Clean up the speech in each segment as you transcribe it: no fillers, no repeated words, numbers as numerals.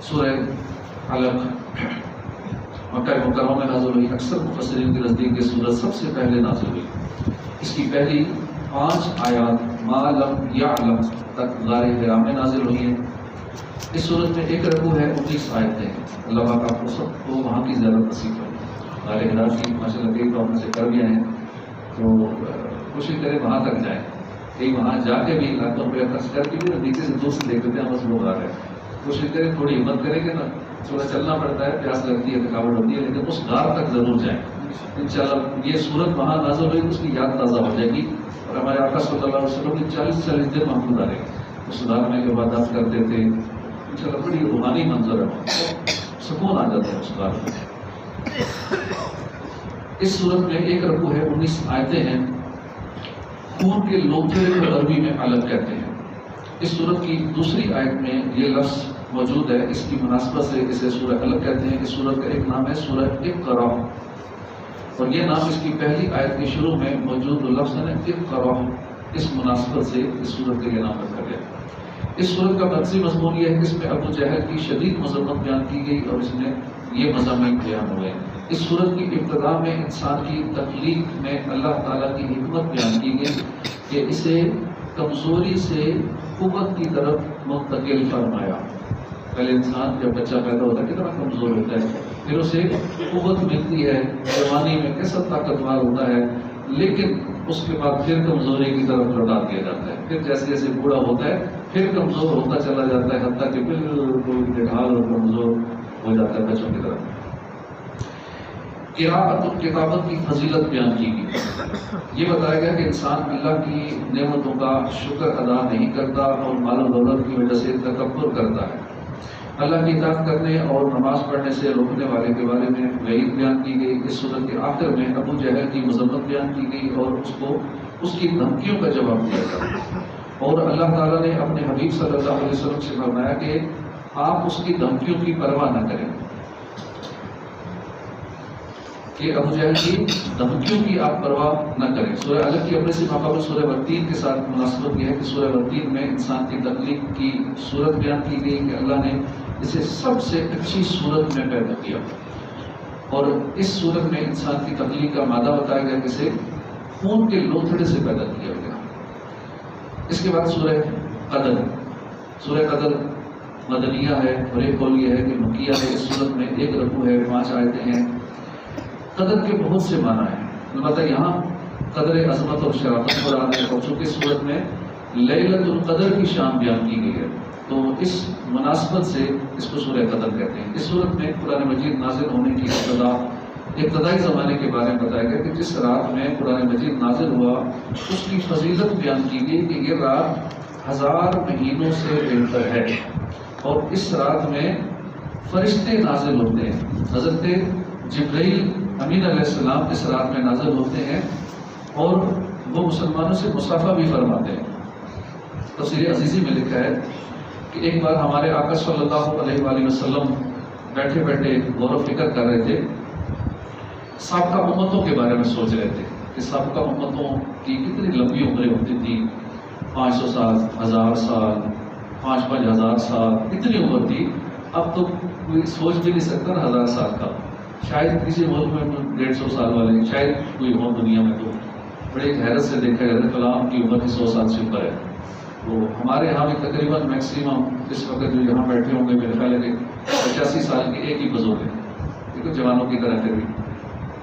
سورہ علق مکہ مکرمہ میں نازل ہوئی. اکثر مفسرین کے نزدیک یہ سورت سب سے پہلے نازل ہوئی. اس کی پہلی 5 آیات ما لم یعلم تک غار حرا میں نازل ہوئی ہیں. اس سورت میں ایک رکوع ہے، 19 آیتیں ہیں. اللہ پاک آپ کو سب کو وہاں کی زیادت نصیب کرے. غار حرا کی ماشاء اللہ کئی تو آپ سے کر بھی آئے ہیں، تو کوشش کریں وہاں تک جائیں. کہیں وہاں جا کے بھی لاکھوں روپیہ خرچ کر کے بھی نیچے سے دوست دیکھ لیتے ہیں بس لوگ آ رہے ہیں. کوشش کریں، تھوڑی ہمت کریں گے نا، تھوڑا چلنا پڑتا ہے، پیاس لگتی ہے، تھکاوٹ ہوتی ہے، لیکن اس غار تک ضرور جائیں انشاءاللہ. یہ سورت وہاں نازل ہوئی، اس کی یاد تازہ ہو جائے گی. اور ہمارے آقا صلی اللہ علیہ وسلم کی 40 دن محمود آ رہے ہیں، اس غار میں عبادات کرتے تھے. انشاءاللہ بڑی روحانی منظر ہے، سکون آ جاتا ہے اس غار میں. اس سورت میں ایک رکوع ہے، 19 آیتیں ہیں. خون کے لوتھڑے کو عربی میں علق کہتے ہیں. اس سورت کی دوسری آیت میں یہ لفظ موجود ہے، اس کی مناسبت سے اسے سورہ علق کہتے ہیں. اس سورت کا ایک نام ہے سورہ اقرا، اور یہ نام اس کی پہلی آیت کے شروع میں موجود لفظ ہے اقرا. اس مناسبت سے اس سورت کا یہ نام رکھا گیا. اس سورت کا مرکزی مضمون یہ ہے کہ اس میں ابو جہل کی شدید مذمت بیان کی گئی اور اس میں یہ مضامین بیان ہوئے. اس سورت کی ابتدا میں انسان کی تخلیق میں اللہ تعالیٰ کی حکمت بیان کی گئی کہ اسے کمزوری سے قوت کی طرف منتقل فرمایا. پہلے انسان جب بچہ پیدا ہوتا ہے کتنا کمزور ہوتا ہے، پھر اسے قوت ملتی ہے، جوانی میں کیسا طاقتور ہوتا ہے، لیکن اس کے بعد پھر کمزوری کی طرف لوٹا دیا جاتا ہے. پھر جیسے جیسے بوڑھا ہوتا ہے پھر کمزور ہوتا چلا جاتا ہے، حتیٰ کہ بالکل نڈھال اور کمزور ہو جاتا ہے بچوں کی طرف. قراءت اور کتابت کی فضیلت بیان کی گئی. یہ بتایا گیا کہ انسان اللہ کی نعمتوں کا شکر ادا نہیں کرتا اور مال و دولت کی وجہ سے تکبر کرتا ہے. اللہ کی اطاعت کرنے اور نماز پڑھنے سے روکنے والے کے بارے میں وعید بیان کی گئی. اس سورت کے آخر میں ابو جہل کی مذمت بیان کی گئی اور اس کو اس کی دھمکیوں کا جواب دیا گیا. اور اللہ تعالیٰ نے اپنے حبیب صلی اللہ علیہ وسلم سے فرمایا کہ آپ اس کی دھمکیوں کی پرواہ نہ کریں، کہ ابو جہل کی دھمکیوں کی آپ پرواہ نہ کریں. سورہ علق کی اپنے سے مقابل سورہ والتین کے ساتھ مناسبت یہ ہے کہ سورہ والتین میں انسان کی تخلیق کی صورت بیان کی گئی کہ اللہ نے اسے سب سے اچھی صورت میں پیدا کیا، اور اس صورت میں انسان کی تخلیق کا مادہ بتایا گیا کہ اسے خون کے لوتھڑے سے پیدا کیا گیا. اس کے بعد سورہ قدر. سورہ قدر مدنیہ ہے اور ایک قول یہ ہے کہ مکیہ ہے. اس صورت میں ایک رکوع ہے، 5 آیتیں ہیں. قدر کے بہت سے معنی ہیں، البتہ یہاں قدر عظمت اور شرافت پر آتے ہیں، اور چونکہ صورت میں لیلۃ القدر کی شان بیان کی گئی ہے تو اس مناسبت سے اس کو سورہ قدر کہتے ہیں. اس صورت میں قرآن مجید نازل ہونے کی ابتدائی زمانے کے بارے میں بتایا گیا کہ جس رات میں قرآن مجید نازل ہوا اس کی فضیلت بیان کی گئی کہ یہ رات 1000 مہینوں سے بہتر ہے، اور اس رات میں فرشتے نازل ہوتے ہیں. حضرت جبرائیل امین علیہ السلام اس رات میں نازل ہوتے ہیں اور وہ مسلمانوں سے مصافحہ بھی فرماتے ہیں. تفسیر عزیزی میں لکھا ہے کہ ایک بار ہمارے آقا صلی اللہ علیہ وآلہ وسلم بیٹھے بیٹھے غور و فکر کر رہے تھے، سابقہ امتوں کے بارے میں سوچ رہے تھے کہ سابقہ امتوں کی کتنی لمبی عمریں ہوتی تھی، 500 سال، 1000 سال، 5-5 ہزار سال، اتنی عمر تھی. اب تو کوئی سوچ بھی نہیں سکتا نا 1000 سال کا. شاید کسی ملک میں 150 سال والے شاید کوئی ہو دنیا میں، تو بڑے حیرت سے دیکھا گیا کلام کی عمر 100 سال سے اوپر ہے. تو ہمارے یہاں بھی تقریباً میکسیمم اس وقت جو یہاں بیٹھے ہوں گے میرے خیال ہے کہ 85 سال کے ایک ہی بزرگ ہے، دیکھو جوانوں کی طرح کے بھی.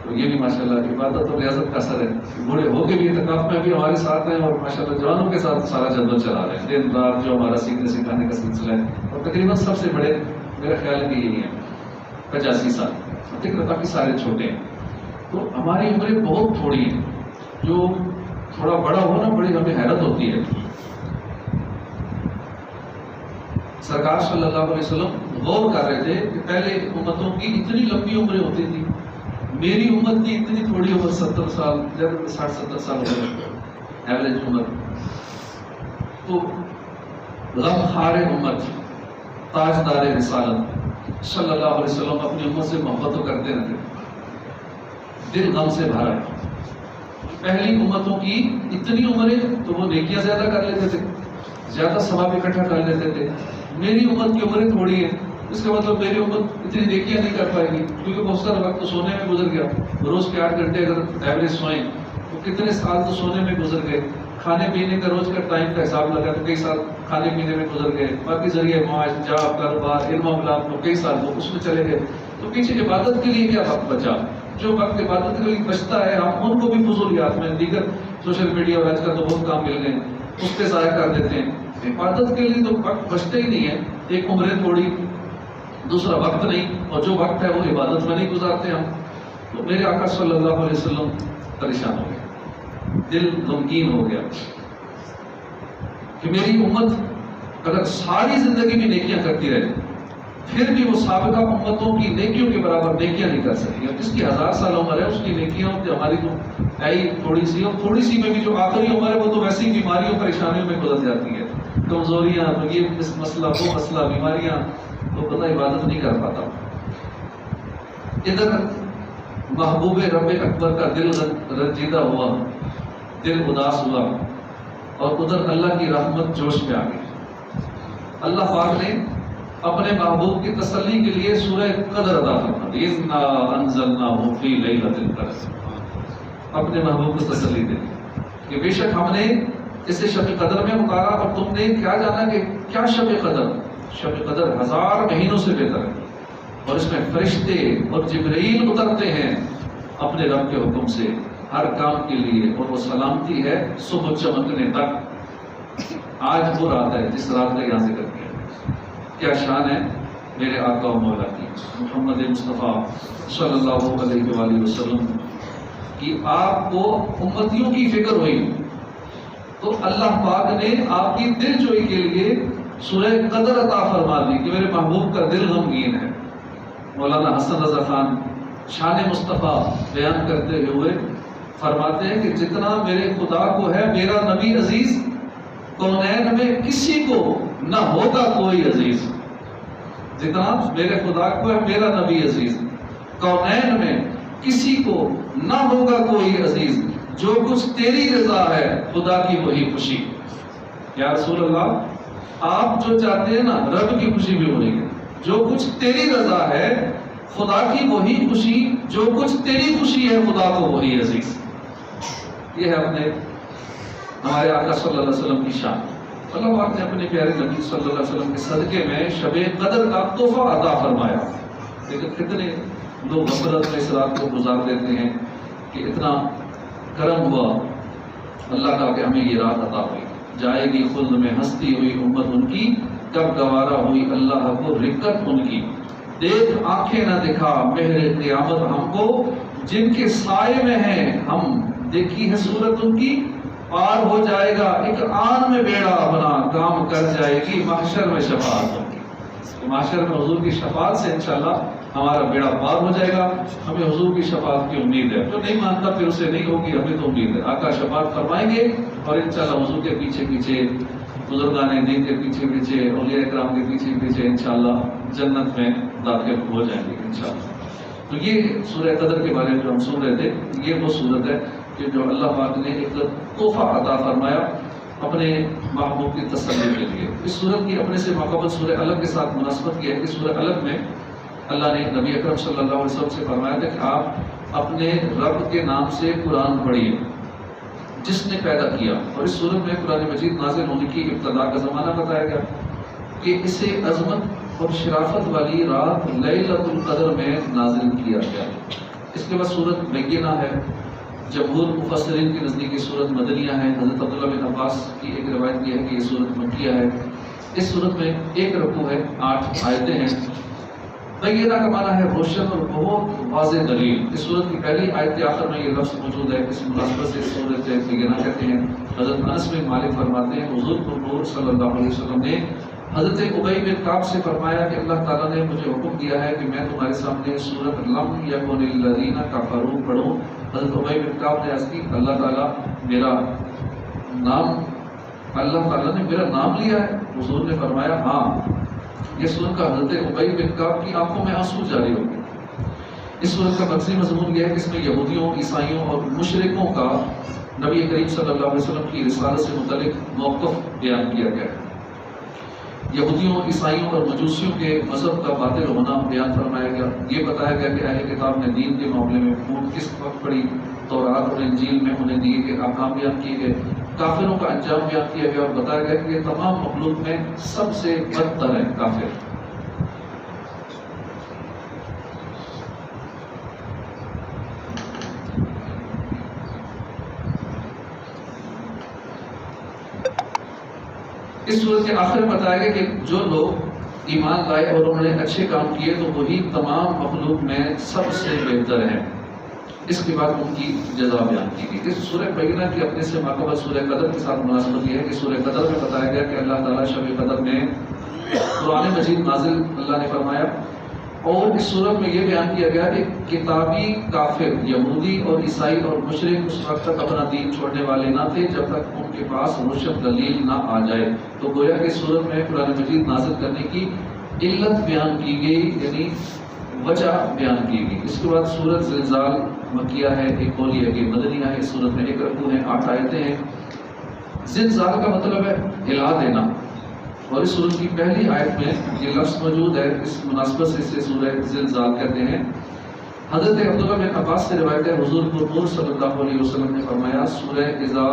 تو یہ بھی ماشاءاللہ عبادت اور ریاضت کا اثر ہے. بوڑھے ہو کے بھی اعتکاف میں بھی ہمارے ساتھ ہیں اور ماشاءاللہ جوانوں کے ساتھ سارا جدول چلا رہے ہیں دن رات، جو ہمارا سیکھنے سکھانے کا سلسلہ ہے. اور تقریباً سب سے بڑے میرا خیال ہے کہ یہی ہیں 85 سال، باقی سارے چھوٹے ہیں. تو ہماری عمریں بہت تھوڑی ہیں، جو تھوڑا بڑا ہو نا بڑی ہمیں حیرت ہوتی ہے. سرکار صلی اللہ علیہ وسلم غور کر رہے تھے کہ پہلے امتوں کی اتنی لمبی عمریں ہوتی تھی، میری امت کی اتنی تھوڑی عمر 70 سال، جب 60-70 سال ہو گئے ایوریج عمر. تو غمخوار امت، تاجدار رسالت صلی اللہ علیہ وسلم اپنی امت سے محبت تو کرتے رہتے، دل غم سے بھرا ہے. پہلی امتوں کی اتنی عمریں تو وہ نیکیاں زیادہ کر لیتے تھے، زیادہ ثواب اکٹھا کر لیتے تھے. میری امت کی عمریں تھوڑی ہیں اس کا مطلب میری امت اتنی نیکیاں نہیں کر پائے گی، کیونکہ بہت سارا وقت تو سونے میں گزر گیا. روز کے 8 گھنٹے اگر ایوریج سوئیں تو کتنے سال تو سونے میں گزر گئے. کھانے پینے کا روز کا ٹائم کا حساب لگا تو کئی سال کھانے پینے میں گزر گئے. باقی ذریعے معاش، جاب، کاروبار، علم و املاک میں کئی سال تو اس میں چلے گئے. تو پیچھے عبادت کے لیے کیا وقت بچا؟ جو وقت عبادت کے لیے بچتا ہے ہم ان کو بھی فضولیات میں، دیگر سوشل میڈیا اور آج کل تو بہت کام مل گئے، اس پہ ضائع کر دیتے ہیں. عبادت کے لیے تو وقت بچتا ہی نہیں ہے. ایک عمریں تھوڑی، دوسرا وقت نہیں، اور جو وقت ہے وہ عبادت میں نہیں گزارتے ہم. تو میرے آقا صلی اللہ علیہ وسلم پریشان ہو گئے، دل غمگین ہو گیا کہ میری امت اگر ساری زندگی میں نیکیاں کرتی رہے پھر بھی وہ سابقہ امتوں کی نیکیوں کے برابر نیکیاں نہیں کر سکتی. اب جس کی 1000 سال عمر ہے اس کی نیکیاں ہوتی، ہماری تو ہے ہی تھوڑی سی، اور تھوڑی سی میں بھی جو آخری عمر ہے وہ تو ویسی بیماریوں پریشانیوں میں گزر جاتی ہے، کمزوریاں، یہ مسئلہ وہ مسئلہ، بیماریاں، تو بندہ عبادت نہیں کر پاتا. ادھر محبوب رب اکبر کا دل رنجیدہ ہوا، دل اداس ہوا، اور ادھر اللہ کی رحمت جوش میں آ گئی. اللہ پاک نے اپنے محبوب کی تسلی کے لیے سورہ قدر عطا فرما دی. اِنَّا أَنزَلْنَاهُ فِي لَيْلَةِ الْقَدْرِ، اپنے محبوب کو تسلی دے دی کہ بے شک ہم نے اسے شب قدر میں اتارا، اور تم نے کیا جانا کہ کیا شب قدر؟ شب قدر 1000 مہینوں سے بہتر ہے، اور اس میں فرشتے اور جبرائیل اترتے ہیں اپنے رب کے حکم سے ہر کام کے لیے، اور وہ سلامتی ہے صبح چمکنے تک. آج وہ رات ہے جس رات کا یہاں ذکر کیا. کیا شان ہے میرے آقا و مولا کی، محمد مصطفیٰ صلی اللہ علیہ وآلہ وسلم کی. آپ کو امتیوں کی فکر ہوئی تو اللہ پاک نے آپ کی دل جوئی کے لیے سورہ قدر عطا فرما دی کہ میرے محبوب کا دل غمگین ہے. مولانا حسن رضا خان شان مصطفیٰ بیان کرتے ہوئے فرماتے ہیں کہ جتنا میرے خدا کو ہے میرا نبی عزیز، کونین میں کسی کو نہ ہوگا کوئی عزیز. جتنا میرے خدا کو ہے میرا نبی عزیز، کونین میں کسی کو نہ ہوگا کوئی عزیز. جو کچھ تیری رضا ہے خدا کی وہی خوشی. یا رسول اللہ، آپ جو چاہتے ہیں نا رب کی خوشی بھی ہونی ہے. جو کچھ تیری رضا ہے خدا کی وہی خوشی، جو کچھ تیری خوشی ہے خدا کو وہی عزیز. یہ ہے اپنے ہمارے آقا صلی اللہ علیہ وسلم کی شان. اللہ پاک نے اپنے پیارے نبی صلی اللہ علیہ وسلم کے صدقے میں شب قدر کا تحفہ عطا فرمایا. لیکن کتنے لوگ غفلت میں اس رات کو گزار دیتے ہیں کہ اتنا کرم ہوا اللہ کا کہ ہمیں یہ رات عطا ہوئی. جائے گی خلد میں ہستی ہوئی امت ان کی، کب گوارا ہوئی اللہ کو رکت ان کی. دیکھ آنکھیں نہ دکھا مہر قیامت ہم کو، جن کے سائے میں ہیں ہم دیکھی ہے صورت ان کی. پار ہو جائے گا ایک آن میں بیڑا بنا، کام کر جائے گی محشر میں شفاعت ہوں گی. محشر میں حضور کی شفاعت سے انشاءاللہ ہمارا بیڑا پار ہو جائے گا. ہمیں حضور کی شفاعت کی امید ہے. جو نہیں مانتا پھر اسے نہیں ہوگی، ہمیں تو امید ہے. آقا شفاعت فرمائیں گے اور انشاءاللہ حضور کے پیچھے پیچھے، بزرگان دین کے پیچھے پیچھے، اولیاء اکرام کے پیچھے پیچھے انشاءاللہ جنت میں داخل ہو جائیں گے انشاءاللہ. تو یہ سورہ قدر کے بارے میں جو ہم سن رہے تھے، یہ وہ سورت ہے کہ جو اللہ پاک نے ایک تحفہ عطا فرمایا اپنے محبوب کی تسلی کے لیے. اس سورت کی اپنے سے ماقبل سورہ الگ کے ساتھ مناسبت کی ہے کہ سورہ الگ میں اللہ نے نبی اکرم صلی اللہ علیہ وسلم سے فرمایا تھا کہ آپ اپنے رب کے نام سے قرآن پڑھیے جس نے پیدا کیا. اور اس سورت میں قرآن مجید نازل ہونے کی ابتدا کا زمانہ بتایا گیا کہ اسے عظمت اور شرافت والی رات لیلۃ القدر میں نازل کیا گیا. اس کے بعد سورت بینہ ہے. جمہور مفسرین کے نزدیک یہ سورت مدنیہ ہے. حضرت عبداللہ بن عباس کی ایک روایت یہ ہے کہ یہ سورت مکیہ ہے. اس سورت میں ایک رکوع ہے، 8 آیتیں ہیں. بینہ کا معنی ہے روشن اور بہت واضح دلیل. اس سورت کی پہلی آیت کے آخر میں یہ لفظ موجود ہے. اس مناسبت سے اس سورت بینہ کہتے ہیں. حضرت انس بن مالک فرماتے ہیں حضور نور صلی اللہ علیہ وسلم نے حضرت ابی بن کعب سے فرمایا کہ اللہ تعالیٰ نے مجھے حکم دیا ہے کہ میں تمہارے سامنے سورت لم یکن الذین کفروا پڑھوں. حضرت ابی بن کعب نے عرض کی اللہ تعالیٰ نے میرا نام لیا ہے؟ حضور نے فرمایا ہاں. یہ سن کر حضرت ابی بن کعب کی آنکھوں میں آنسو جاری ہو گئے. اس سورت کا مرکزی مضمون یہ ہے کہ اس میں یہودیوں، عیسائیوں اور مشرکوں کا نبی کریم صلی اللہ علیہ وسلم کی رسالت سے متعلق موقف بیان کیا گیا ہے. یہودیوں، عیسائیوں اور مجوسیوں کے مذہب کا باطل ہونا بیان فرمایا گیا۔ یہ بتایا گیا کہ اہل کتاب نے دین کے معاملے میں پھوٹ کس وقت پڑی، تورات اور انجیل میں انہیں دیے گئے احکام بیان کیے گئے، کافروں کا انجام بیان کیا گیا اور بتایا گیا کہ یہ تمام مخلوق میں سب سے بدتر ہے کافر۔ اس صورت کے آخر میں بتایا گیا کہ جو لوگ ایمان لائے اور انہوں نے اچھے کام کیے تو وہی تمام مخلوق میں سب سے بہتر ہے۔ اس کے بعد ان کی جزا بیان کی گئی۔ اس سورہ بینہ کی اپنے سے ماقبل سورہ قدر کے ساتھ مناسبت یہ ہے کہ سورہ قدر میں بتایا گیا کہ اللہ تعالیٰ شب قدر میں قرآن مجید نازل اللہ نے فرمایا، اور اس صورت میں یہ بیان کیا گیا کہ کتابی کافر یہودی اور عیسائی اور مشرک اس وقت تک اپنا دین چھوڑنے والے نہ تھے جب تک ان کے پاس روشن دلیل نہ آ جائے۔ تو گویا کہ صورت میں قرآن مجید نازل کرنے کی علت بیان کی گئی، یعنی وجہ بیان کی گئی۔ اس کے بعد سورت زلزال مکیہ ہے، ایک قول یہ ہے کہ مدنیہ ہے۔ اس صورت میں 1 رکوع ہے، 8 آیتیں ہیں۔ زلزال کا مطلب ہے ہلا دینا، اور اس سورت کی پہلی آیت میں یہ لفظ موجود ہے، اس مناسبت سے اسے سورہ زلزال کہتے ہیں۔ حضرت عبداللہ بن عباس سے روایت ہے، حضور پرنور صلی اللہ علیہ وسلم نے فرمایا سورہ اذا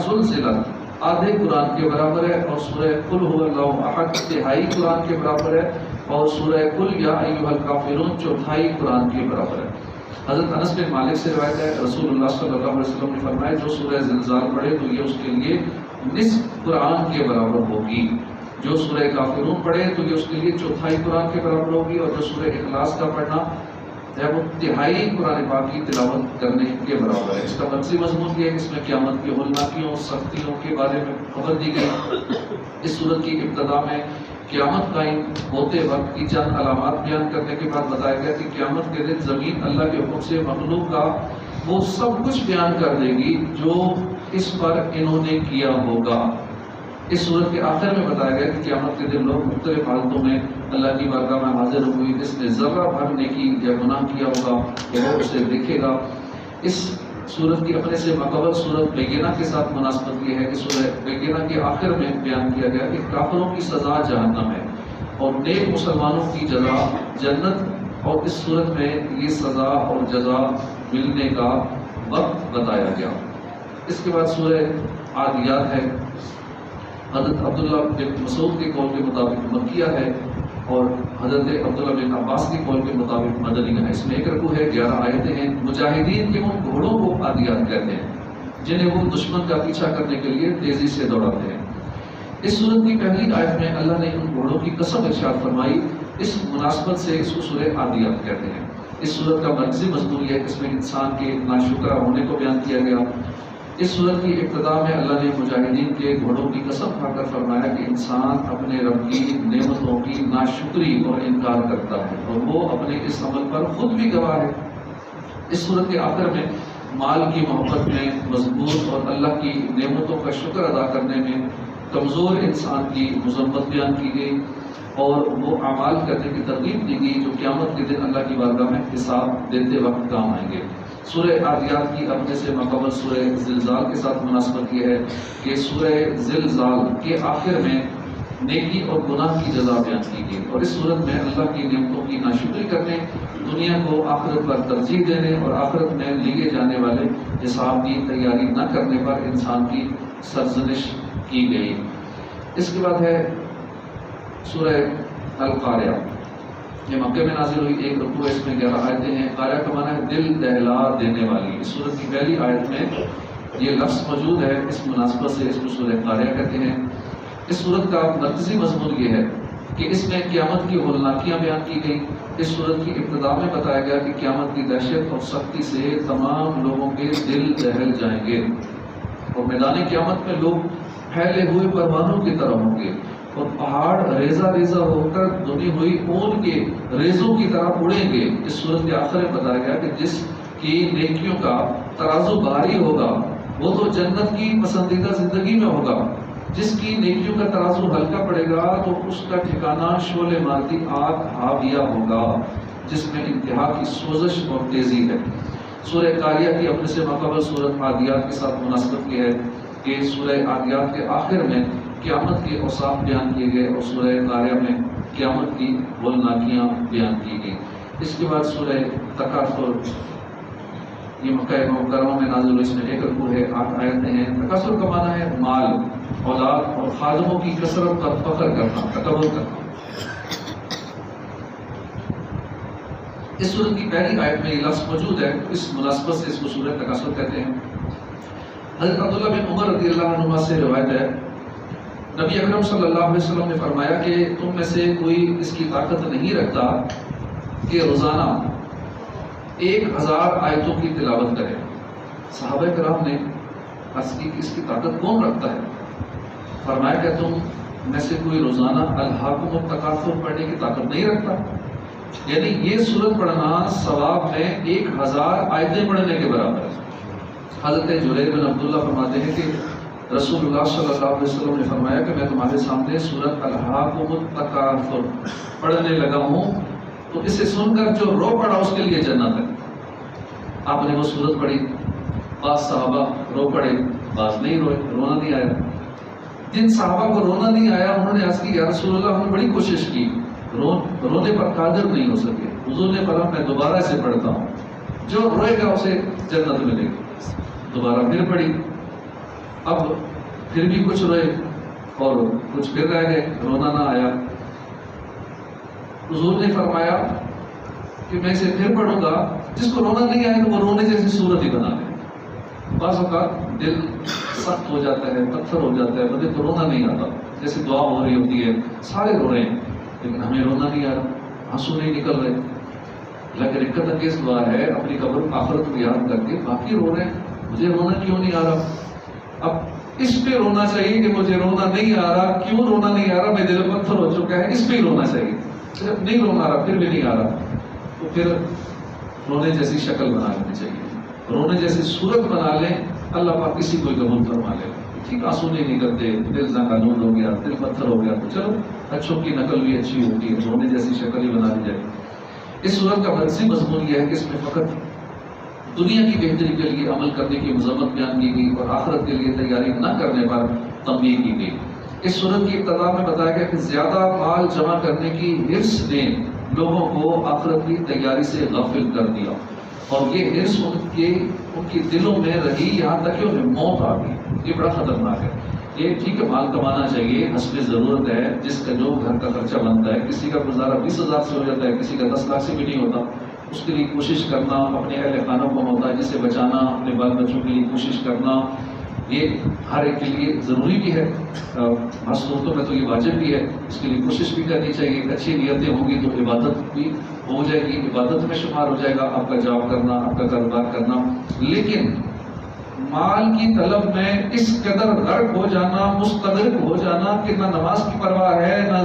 زلزلت آدھے قرآن کے برابر ہے، اور سورہ قل هو اللہ احد تہائی قرآن کے برابر ہے، اور سورہ قل یا ایھا الکافرون چوتھائی قرآن کے برابر ہے۔ حضرت انس بن مالک سے روایت ہے، رسول اللہ صلی اللہ علیہ وسلم نے فرمایا جو سورہ زلزال پڑھے تو یہ اس کے لیے نصف قرآن کے برابر ہوگی، جو سورہ کافرون پڑھے تو یہ اس کے لیے چوتھائی قرآن کے برابر ہوگی، اور جو سورہ اخلاص کا پڑھنا ہے وہ تہائی قرآن پاک کی تلاوت کرنے کے برابر ہے۔ اس کا مرکزی مضمون یہ ہے کہ اس میں قیامت کی ہولناکیوں، سختیوں کے بارے میں خبر دی گئی۔ اس سورت کی ابتدا میں قیامت قائم ہوتے وقت کی چند علامات بیان کرنے کے بعد بتایا گیا کہ قیامت کے دن زمین اللہ کے حکم سے مخلوق کا وہ سب کچھ بیان کر دے گی جو اس پر انہوں نے کیا ہوگا۔ اس صورت کے آخر میں بتایا گیا کہ قیامت کے دن لوگ مختلف حالتوں میں اللہ کی بارگاہ میں حاضر ہوئی، جس نے ذرہ بھر نیکی یا گناہ کیا ہوگا وہ اسے دیکھے گا۔ اس سورت کی اپنے سے ماقبل سورت بینہ کے ساتھ مناسبت یہ ہے کہ سورہ بینہ کے آخر میں بیان کیا گیا کہ کافروں کی سزا جہنم ہے اور نیک مسلمانوں کی جزا جنت، اور اس صورت میں یہ سزا اور جزا ملنے کا وقت بتایا گیا۔ اس کے بعد سورہ عادیات ہے، حضرت عبداللہ بن مسعود کے قول کے مطابق مکیہ ہے، اور حضرت عبداللہ بن عباس کے قول کے مطابق مدنیہ ہے۔ اس میں 1 رکوع ہے، 11 آیتیں ہیں۔ مجاہدین کے ان گھوڑوں کو عادیات کہتے ہیں جنہیں وہ دشمن کا پیچھا کرنے کے لیے تیزی سے دوڑاتے ہیں۔ اس سورت کی پہلی آیت میں اللہ نے ان گھوڑوں کی قسم ارشاد فرمائی، اس مناسبت سے اس کو سورہ عادیات کہتے ہیں۔ اس سورت کا مرکزی مضمون یہ ہے کہ اس میں انسان کے ناشکرہ ہونے کو بیان کیا گیا۔ اس سورت کی ابتدا میں اللہ نے مجاہدین کے گھوڑوں کی قسم کھا کر فرمایا کہ انسان اپنے رب کی نعمتوں کی ناشکری اور انکار کرتا ہے، اور وہ اپنے اس عمل پر خود بھی گواہ ہے۔ اس سورت کے آخر میں مال کی محبت میں مضبوط اور اللہ کی نعمتوں کا شکر ادا کرنے میں کمزور انسان کی مذمت بیان کی گئی، اور وہ اعمال کرنے کی ترغیب دی گئی جو قیامت کے دن اللہ کی بارگاہ میں حساب دیتے وقت کام آئیں گے۔ سورہ عادیات کی اپنے سے ماقبل سورہ زلزال کے ساتھ مناسبت یہ ہے کہ سورہ زلزال کے آخر میں نیکی اور گناہ کی جزا بیان کی گئی، اور اس صورت میں اللہ کی نعمتوں کی ناشکری کرنے، دنیا کو آخرت پر ترجیح دینے اور آخرت میں لیے جانے والے حساب کی تیاری نہ کرنے پر انسان کی سرزنش کی گئی۔ اس کے بعد ہے سورہ القاریہ، یہ مکہ میں نازل ہوئی، 1 رکوع، اس میں 11 آیتیں ہیں۔ قاریہ کا معنی ہے دل دہلا دینے والی۔ اس سورت کی پہلی آیت میں یہ لفظ موجود ہے، اس مناسبت سے اس کو سورہ قاریہ کہتے ہیں۔ اس سورت کا مرکزی مضمون یہ ہے کہ اس میں قیامت کی ہولناکیاں بیان کی گئی۔ اس سورت کی ابتدا میں بتایا گیا کہ قیامت کی دہشت اور سختی سے تمام لوگوں کے دل دہل جائیں گے، اور میدان قیامت میں لوگ پھیلے ہوئے پروانوں کی طرح ہوں گے، اور پہاڑ ریزہ ریزہ ہو کر دھنی ہوئی اون کے ریزوں کی طرح اڑیں گے۔ اس صورت کے آخر میں بتایا گیا کہ جس کی نیکیوں کا ترازو بھاری ہوگا وہ تو جنت کی پسندیدہ زندگی میں ہوگا، جس کی نیکیوں کا ترازو ہلکا پڑے گا تو اس کا ٹھکانہ شعلے مارتی آگ ہاویہ ہوگا، جس میں انتہا کی سوزش اور تیزی ہے۔ سورہ قاریہ کی اپنے سے ماقبل سورت عادیات کے ساتھ مناسبت یہ ہے کہ سورہ عادیات کے آخر میں قیامت کے اوصاف بیان کیے گئے اور سورہ قاریہ میں قیامت کی ہولناکیاں بیان کی گئی۔ اس کے بعد سورہ تکاثر، یہ مکہ مکرمہ میں نازل ہوئی، اس میں 1 رکوع ہے، 8 آیتیں ہیں۔ تکاثر کا معنی ہے مال، اولاد اور خادموں کی کثرت پر فخر کرنا، تکبر کرنا۔ اس سورت کی پہلی آیت میں یہ لفظ موجود ہے، اس مناسبت سے اس کو سورہ تکاثر کہتے ہیں۔ حضرت عبداللہ بن عمر رضی اللہ عنہما سے روایت ہے، نبی اکرم صلی اللہ علیہ وسلم نے فرمایا کہ تم میں سے کوئی اس کی طاقت نہیں رکھتا کہ روزانہ 1000 آیتوں کی تلاوت کرے۔ صحابہ کرام نے عرض کی کہ اس کی طاقت کون رکھتا ہے؟ فرمایا کہ تم میں سے کوئی روزانہ الہاکم التکاثر پڑھنے کی طاقت نہیں رکھتا؟ یعنی یہ سورت پڑھنا ثواب میں 1000 آیتیں پڑھنے کے برابر ہے۔ حضرت جریر بن عبداللہ فرماتے ہیں کہ رسول اللہ صلی اللہ علیہ وسلم نے فرمایا کہ میں تمہارے سامنے سورت الہاکم التکاثر پڑھنے لگا ہوں، تو اسے سن کر جو رو پڑا اس کے لیے جنت ہے۔ آپ نے وہ سورت پڑھی، بعض صحابہ رو پڑے، بعض نہیں روئے، رونا نہیں آیا۔ جن صحابہ کو رونا نہیں آیا انہوں نے عرض کی یا رسول اللہ ہم نے بڑی کوشش کی، رونے پر قادر نہیں ہو سکے۔ حضور نے فرمایا میں دوبارہ سے پڑھتا ہوں، جو روئے گا اسے جنت ملے گی۔ دوبارہ پھر پڑھی، اب پھر بھی کچھ روئے اور کچھ پھر رہ گئے، رونا نہ آیا۔ حضور نے فرمایا کہ میں اسے پھر پڑھوں گا، جس کو رونا نہیں آئے تو وہ رونے جیسی صورت ہی بنا لے۔ بعض اوقات دل سخت ہو جاتا ہے، پتھر ہو جاتا ہے، بندے کو رونا نہیں آتا، جیسے دعا ہو رہی ہوتی ہے سارے رو رہے ہیں لیکن ہمیں رونا نہیں آ رہا، آنسو نہیں نکل رہے۔ لیکن دقت انگیز دعا ہے، اپنی قبر آخرت کو یاد کر کے باقی رو رہے ہیں، مجھے رونا کیوں نہیں آ رہا؟ اب اس پہ رونا چاہیے کہ مجھے رونا نہیں آ رہا، کیوں رونا نہیں آ رہا، میرے دل پتھر ہو چکا ہے، اس پہ ہی رونا چاہیے۔ صرف نہیں رونا آ رہا پھر بھی نہیں آ رہا تو پھر رونے جیسی شکل بنا لینی چاہیے، رونے جیسی صورت بنا لیں، اللہ پاک کسی کو قبول فرما لے۔ ٹھیک آنسو نہیں نکلتے، دل زنگالود ہو گیا، دل پتھر ہو گیا تو چلو اچھوں کی نقل بھی اچھی ہوتی ہے، رونے جیسی شکل ہی بنا لی جائے۔ اس صورت کا مرکزی مضمون یہ ہے کہ اس میں فقط دنیا کی بہتری کے لیے عمل کرنے کی مذمت بیان کی گئی اور آخرت کے لیے تیاری نہ کرنے پر تنبیہ کی گئی۔ اس صورت کی ابتدا میں بتایا گیا کہ زیادہ مال جمع کرنے کی حرص نے لوگوں کو آخرت کی تیاری سے غافل کر دیا، اور یہ حرص ان کے دلوں میں رہی یہاں تک کہ انہیں موت آ گئی۔ یہ بڑا خطرناک ہے۔ یہ ٹھیک ہے مال کمانا چاہیے، حسب ضرورت ہے، جس کا جو گھر کا خرچہ بنتا ہے، کسی کا گزارا 20,000 سے ہو جاتا ہے، کسی کا 10 لاکھ سے بھی نہیں ہوتا، اس کے لیے کوشش کرنا، اپنے اہل خانہ کو محتاج سے بچانا، اپنے بال بچوں کے لیے کوشش کرنا، یہ ہر ایک کے لیے ضروری بھی ہے، بعض صورتوں میں تو یہ واجب بھی ہے، اس کے لیے کوشش بھی کرنی چاہیے۔ اچھی نیتیں ہوں گی تو عبادت بھی ہو جائے گی، عبادت میں شمار ہو جائے گا آپ کا جاب کرنا، آپ کا کاروبار کرنا۔ لیکن مال کی طلب میں اس قدر غرق ہو جانا، مستغرق ہو جانا کہ نہ نماز کی پرواہ ہے، نہ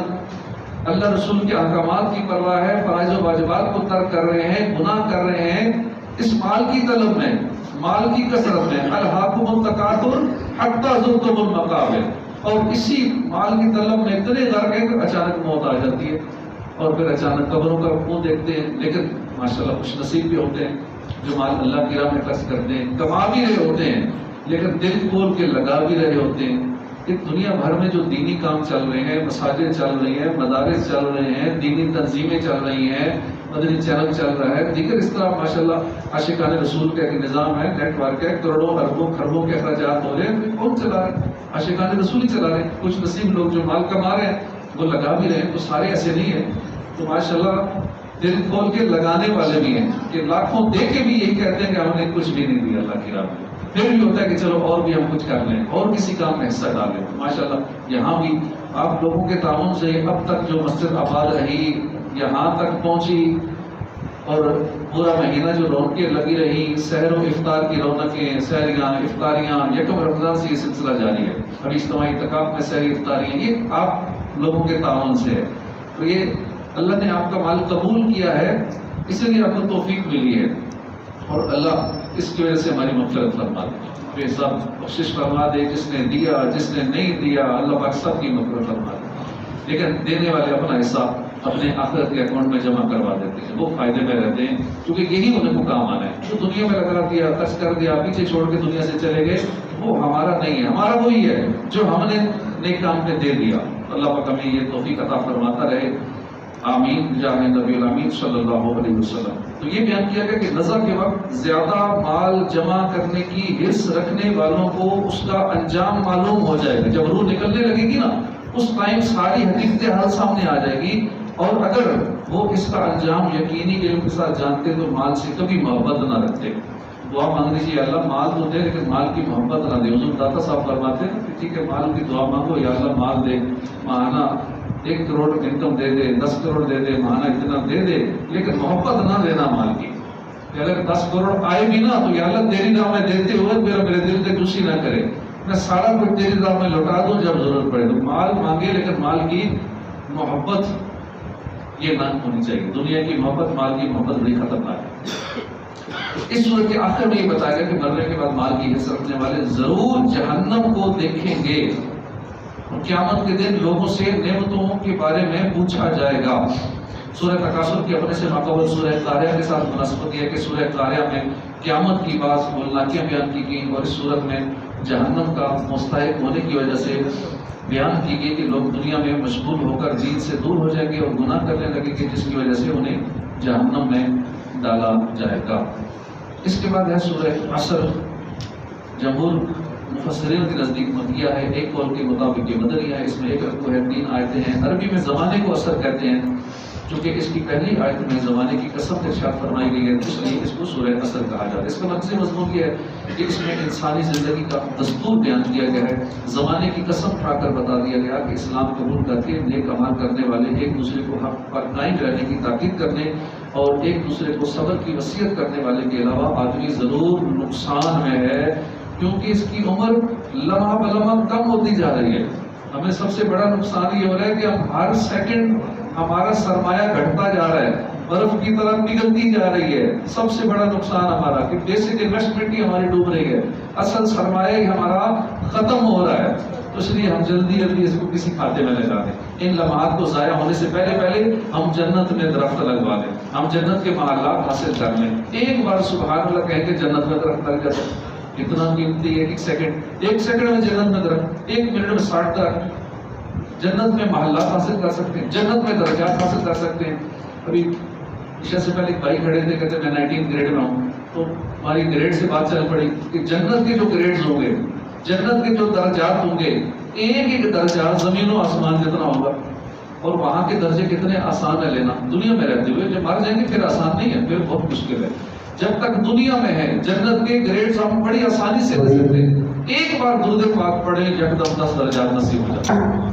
اللہ رسول کے احکامات کی پرواہ ہے، فرائض و واجبات کو ترک کر رہے ہیں، گناہ کر رہے ہیں، اس مال کی طلب میں، مال کی کثرت میں، الہاکم التکاثر حتی زرتم المقابر، اور اسی مال کی طلب میں اتنے غرق ہیں کہ اچانک موت آ جاتی ہے اور پھر اچانک قبروں کا منہ دیکھتے ہیں۔ لیکن ماشاءاللہ خوش نصیب بھی ہوتے ہیں جو مال اللہ کی راہ میں خرچ کرتے ہیں، کما بھی رہے ہوتے ہیں لیکن دل کھول کے لگا بھی رہے ہوتے ہیں۔ دنیا بھر میں جو دینی کام چل رہے ہیں، مساجد چل رہی ہیں، مدارس چل رہے ہیں، دینی تنظیمیں چل رہی ہیں، مدنی چینل چل رہا ہے، دیگر اس طرح ماشاءاللہ عاشقان رسول کا ایک نظام ہے، نیٹ ورک ہے، کروڑوں اربوں خربوں کے اخراجات ہو رہے ہیں، کون چلا رہا ہے؟ عاشقان رسول ہی چلا رہے ہیں۔ کچھ نصیب لوگ جو مال کما رہے ہیں وہ لگا بھی رہے ہیں، تو سارے ایسے نہیں ہیں۔ تو ماشاءاللہ دل کھول کے لگانے والے بھی ہیں کہ لاکھوں دے کے بھی یہی کہتے ہیں کہ ہم نے کچھ بھی نہیں دیا اللہ کی راہ میں، پھر بھی ہوتا ہے کہ چلو اور بھی ہم کچھ کر لیں اور کسی کام میں حصہ ڈالیں۔ ماشاءاللہ یہاں بھی آپ لوگوں کے تعاون سے اب تک جو مسجد آباد رہی، یہاں تک پہنچی، اور پورا مہینہ جو رونقیں لگی رہی، سحر و افطار کی رونقیں، سحریاں افطاریاں، یکم رمضان سے یہ سلسلہ جاری ہے، ابھی اجتماعی اعتکاف میں سحری افطاریاں، یہ آپ لوگوں کے تعاون سے ہے۔ تو یہ اللہ نے آپ کا مال قبول کیا ہے، اسی لیے آپ کو توفیق ملی ہے، اور اللہ اس کی وجہ سے ہماری مغفرت فرما دے، بے حساب بخشش فرما دے، جس نے دیا جس نے نہیں دیا اللہ پاک سب کی مغفرت فرما دے۔ لیکن دینے والے اپنا حصہ اپنے آخرت کے اکاؤنٹ میں جمع کروا دیتے ہیں، وہ فائدے میں رہتے ہیں، کیونکہ یہی انہیں کو کام آنا ہے۔ جو دنیا میں لگا دیا، خرچ کر دیا، پیچھے چھوڑ کے دنیا سے چلے گئے، وہ ہمارا نہیں ہے، ہمارا وہی ہے جو ہم نے نیک کام پہ دے دیا. اللہ پاک ہمیں یہ توفیق عطا فرماتا رہے. آمین جاہ نبی الامین صلی اللہ علیہ وسلم. تو یہ بیان کیا گیا کہ نزع کے وقت زیادہ مال جمع کرنے کی حرص رکھنے والوں کو اس کا انجام معلوم ہو جائے گا. جب روح نکلنے لگے گی نا اس ٹائم ساری حقیقت حال سامنے آ جائے گی. اور اگر وہ اس کا انجام یقینی علم کے ساتھ جانتے تو مال سے کبھی محبت نہ رکھتے. دعا مانگ لیجیے اللہ مال تو دے لیکن مال کی محبت نہ دے. حضور داتا صاحب فرماتے ہیں کہ ٹھیک ہے مال کی دعا مانگو یا اللہ مال دے, ماہانہ 1 کروڑ انکم دے دے, 10 کروڑ دے دے, ماہانہ اتنا دے دے, لیکن محبت نہ دینا مال کی. کہ اگر 10 کروڑ آئے بھی نا تو یا اللہ تیری راہ میں دیتے ہوئے میرے دل سے خوشی نہ کرے, میں سارا کچھ تیری راہ میں لوٹا دوں جب ضرورت پڑے. تو مال مانگے لیکن مال کی محبت یہ نہ ہونی چاہیے. دنیا کی محبت مال کی محبت بڑی خطرناک ہے. اس صورت کے آخر میں یہ بتایا گیا کہ مرنے کے بعد مال کی حصہ رکھنے والے ضرور جہنم کو دیکھیں گے اور قیامت کے دن لوگوں سے نعمتوں کے بارے میں پوچھا جائے گا. سورہ تکاثر کی اپنے سے ماقبل سورہ قاریہ کے ساتھ مناسبت یہ ہے کہ سورہ قاریہ میں قیامت کی بات ہولناکیاں بیان کی گئی اور اس صورت میں جہنم کا مستحق ہونے کی وجہ سے بیان کی گئی کہ لوگ دنیا میں مشغول ہو کر دین سے دور ہو جائیں گے اور گناہ کرنے لگیں گے جس کی وجہ سے انہیں جہنم میں ڈالا جائے گا. اس کے بعد ہے سورہ عصر. جمہور مفسرین کے نزدیک مکیہ ہے, ایک قول کے مطابق یہ مدنیہ ہے. اس میں ایک رکوع ہے, 3 آیتیں ہیں. عربی میں زمانے کو عصر کہتے ہیں چونکہ اس کی پہلی آیت میں زمانے کی قسم ارشاد فرمائی گئی ہے اس لیے اس کو سورہ عصر کہا جاتا ہے. اس کا مقصد مضمون یہ ہے کہ اس میں انسانی زندگی کا دستور بیان کیا گیا ہے. زمانے کی قسم کھا کر بتا دیا گیا کہ اسلام قبول کر کے نیک اعمال کرنے والے ایک دوسرے کو حق پر قائم رہنے کی تاکید کرنے اور ایک دوسرے کو صبر کی وصیت کرنے والے کے علاوہ آدمی ضرور نقصان میں ہے کیونکہ اس کی عمر لمحہ بلمحہ کم ہوتی جا رہی ہے. ہمیں سب سے بڑا نقصان یہ ہو رہا ہے کہ ہم ہر سیکنڈ ہمارا سرمایہ گھٹتا جا رہا ہے, برف کی طرح پگھلتی جا رہی ہے. سب سے بڑا نقصان ہمارا کہ بیسک انویسٹمنٹ ہی ہماری ڈوب رہی ہے, اصل سرمایہ ہی ہمارا ختم ہو رہا ہے. تو اس لیے ہم جلدی اس کو کسی کھاتے میں لگا دیں. ان لمحات کو ضائع ہونے سے پہلے ہم جنت میں درخت لگوا دیں, ہم جنت کے محلات حاصل کر لیں. ایک بار سبحان اللہ کہہ کے جنت میں درخت لگ جاتا ہے. اتنا قیمتی ہے 1 سیکنڈ میں جنت میں درخت, 1 منٹ میں 60 درخت. جنت میں محلات حاصل کر سکتے ہیں, جنت میں درجات حاصل کر سکتے ہیں. ابھی عشاء سے پہلے ایک بھائی کھڑے تھے, کہتے میں 19 گریڈ میں ہوں. تو ہماری گریڈ سے بات چل پڑی کہ جنت کے جو گریڈز ہوں گے, جنت کے جو درجات ہوں گے, ایک درجہ زمین و آسمان جتنا ہوگا. اور وہاں کے درجے کتنے آسان ہے لینا. دنیا میں رہتے ہوئے جب مر جائیں گے پھر آسان نہیں ہے, پھر بہت مشکل ہے. جب تک دنیا میں ہے جنت کے گریڈز ہم بڑی آسانی سے لے سکتے ہیں. ایک بار درود پاک پڑھیں یکدم 10 درجات نصیب ہو جاتے ہیں,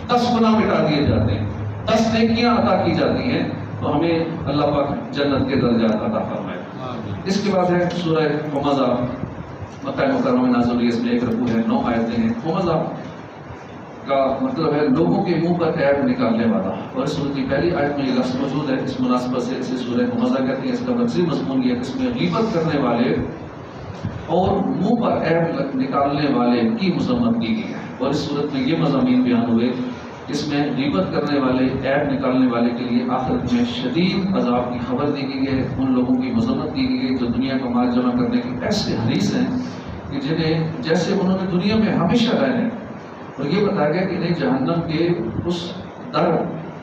10 گناہ مٹا دیے جاتے ہیں, 10 نیکیاں عطا کی جاتی ہیں. تو ہمیں اللہ پاک جنت کے درجات عطا فرمائے. اس کے بعد ہے سورہ حمزہ. مکہ مکرمہ میں نازل ہوئی, اس میں ایک رکوع ہے, 9 آیتیں ہیں. حمزہ کا مطلب ہے لوگوں کے منہ پر عیب نکالنے والا. اور اس سورت کی پہلی آیت میں یہ لفظ موجود ہے. اس مناسبت سے اسے سورہ حمزہ کہتے ہیں. اس کا مقصد مضمون یہ ہے کہ اس میں غیبت کرنے والے اور منہ پر عیب نکالنے والے کی مذمت کی گئی ہے. اور اس صورت میں یہ مضامین بیان ہوئے. اس میں غیبت کرنے والے, عیب نکالنے والے کے لیے آخرت میں شدید عذاب کی خبر دی گئی ہے. ان لوگوں کی مذمت کی گئی جو دنیا کا مال جمع کرنے کے ایسے حریص ہیں کہ جنہیں جیسے انہوں نے دنیا میں ہمیشہ رہنے. اور یہ بتایا گیا کہ انہیں جہنم کے اس در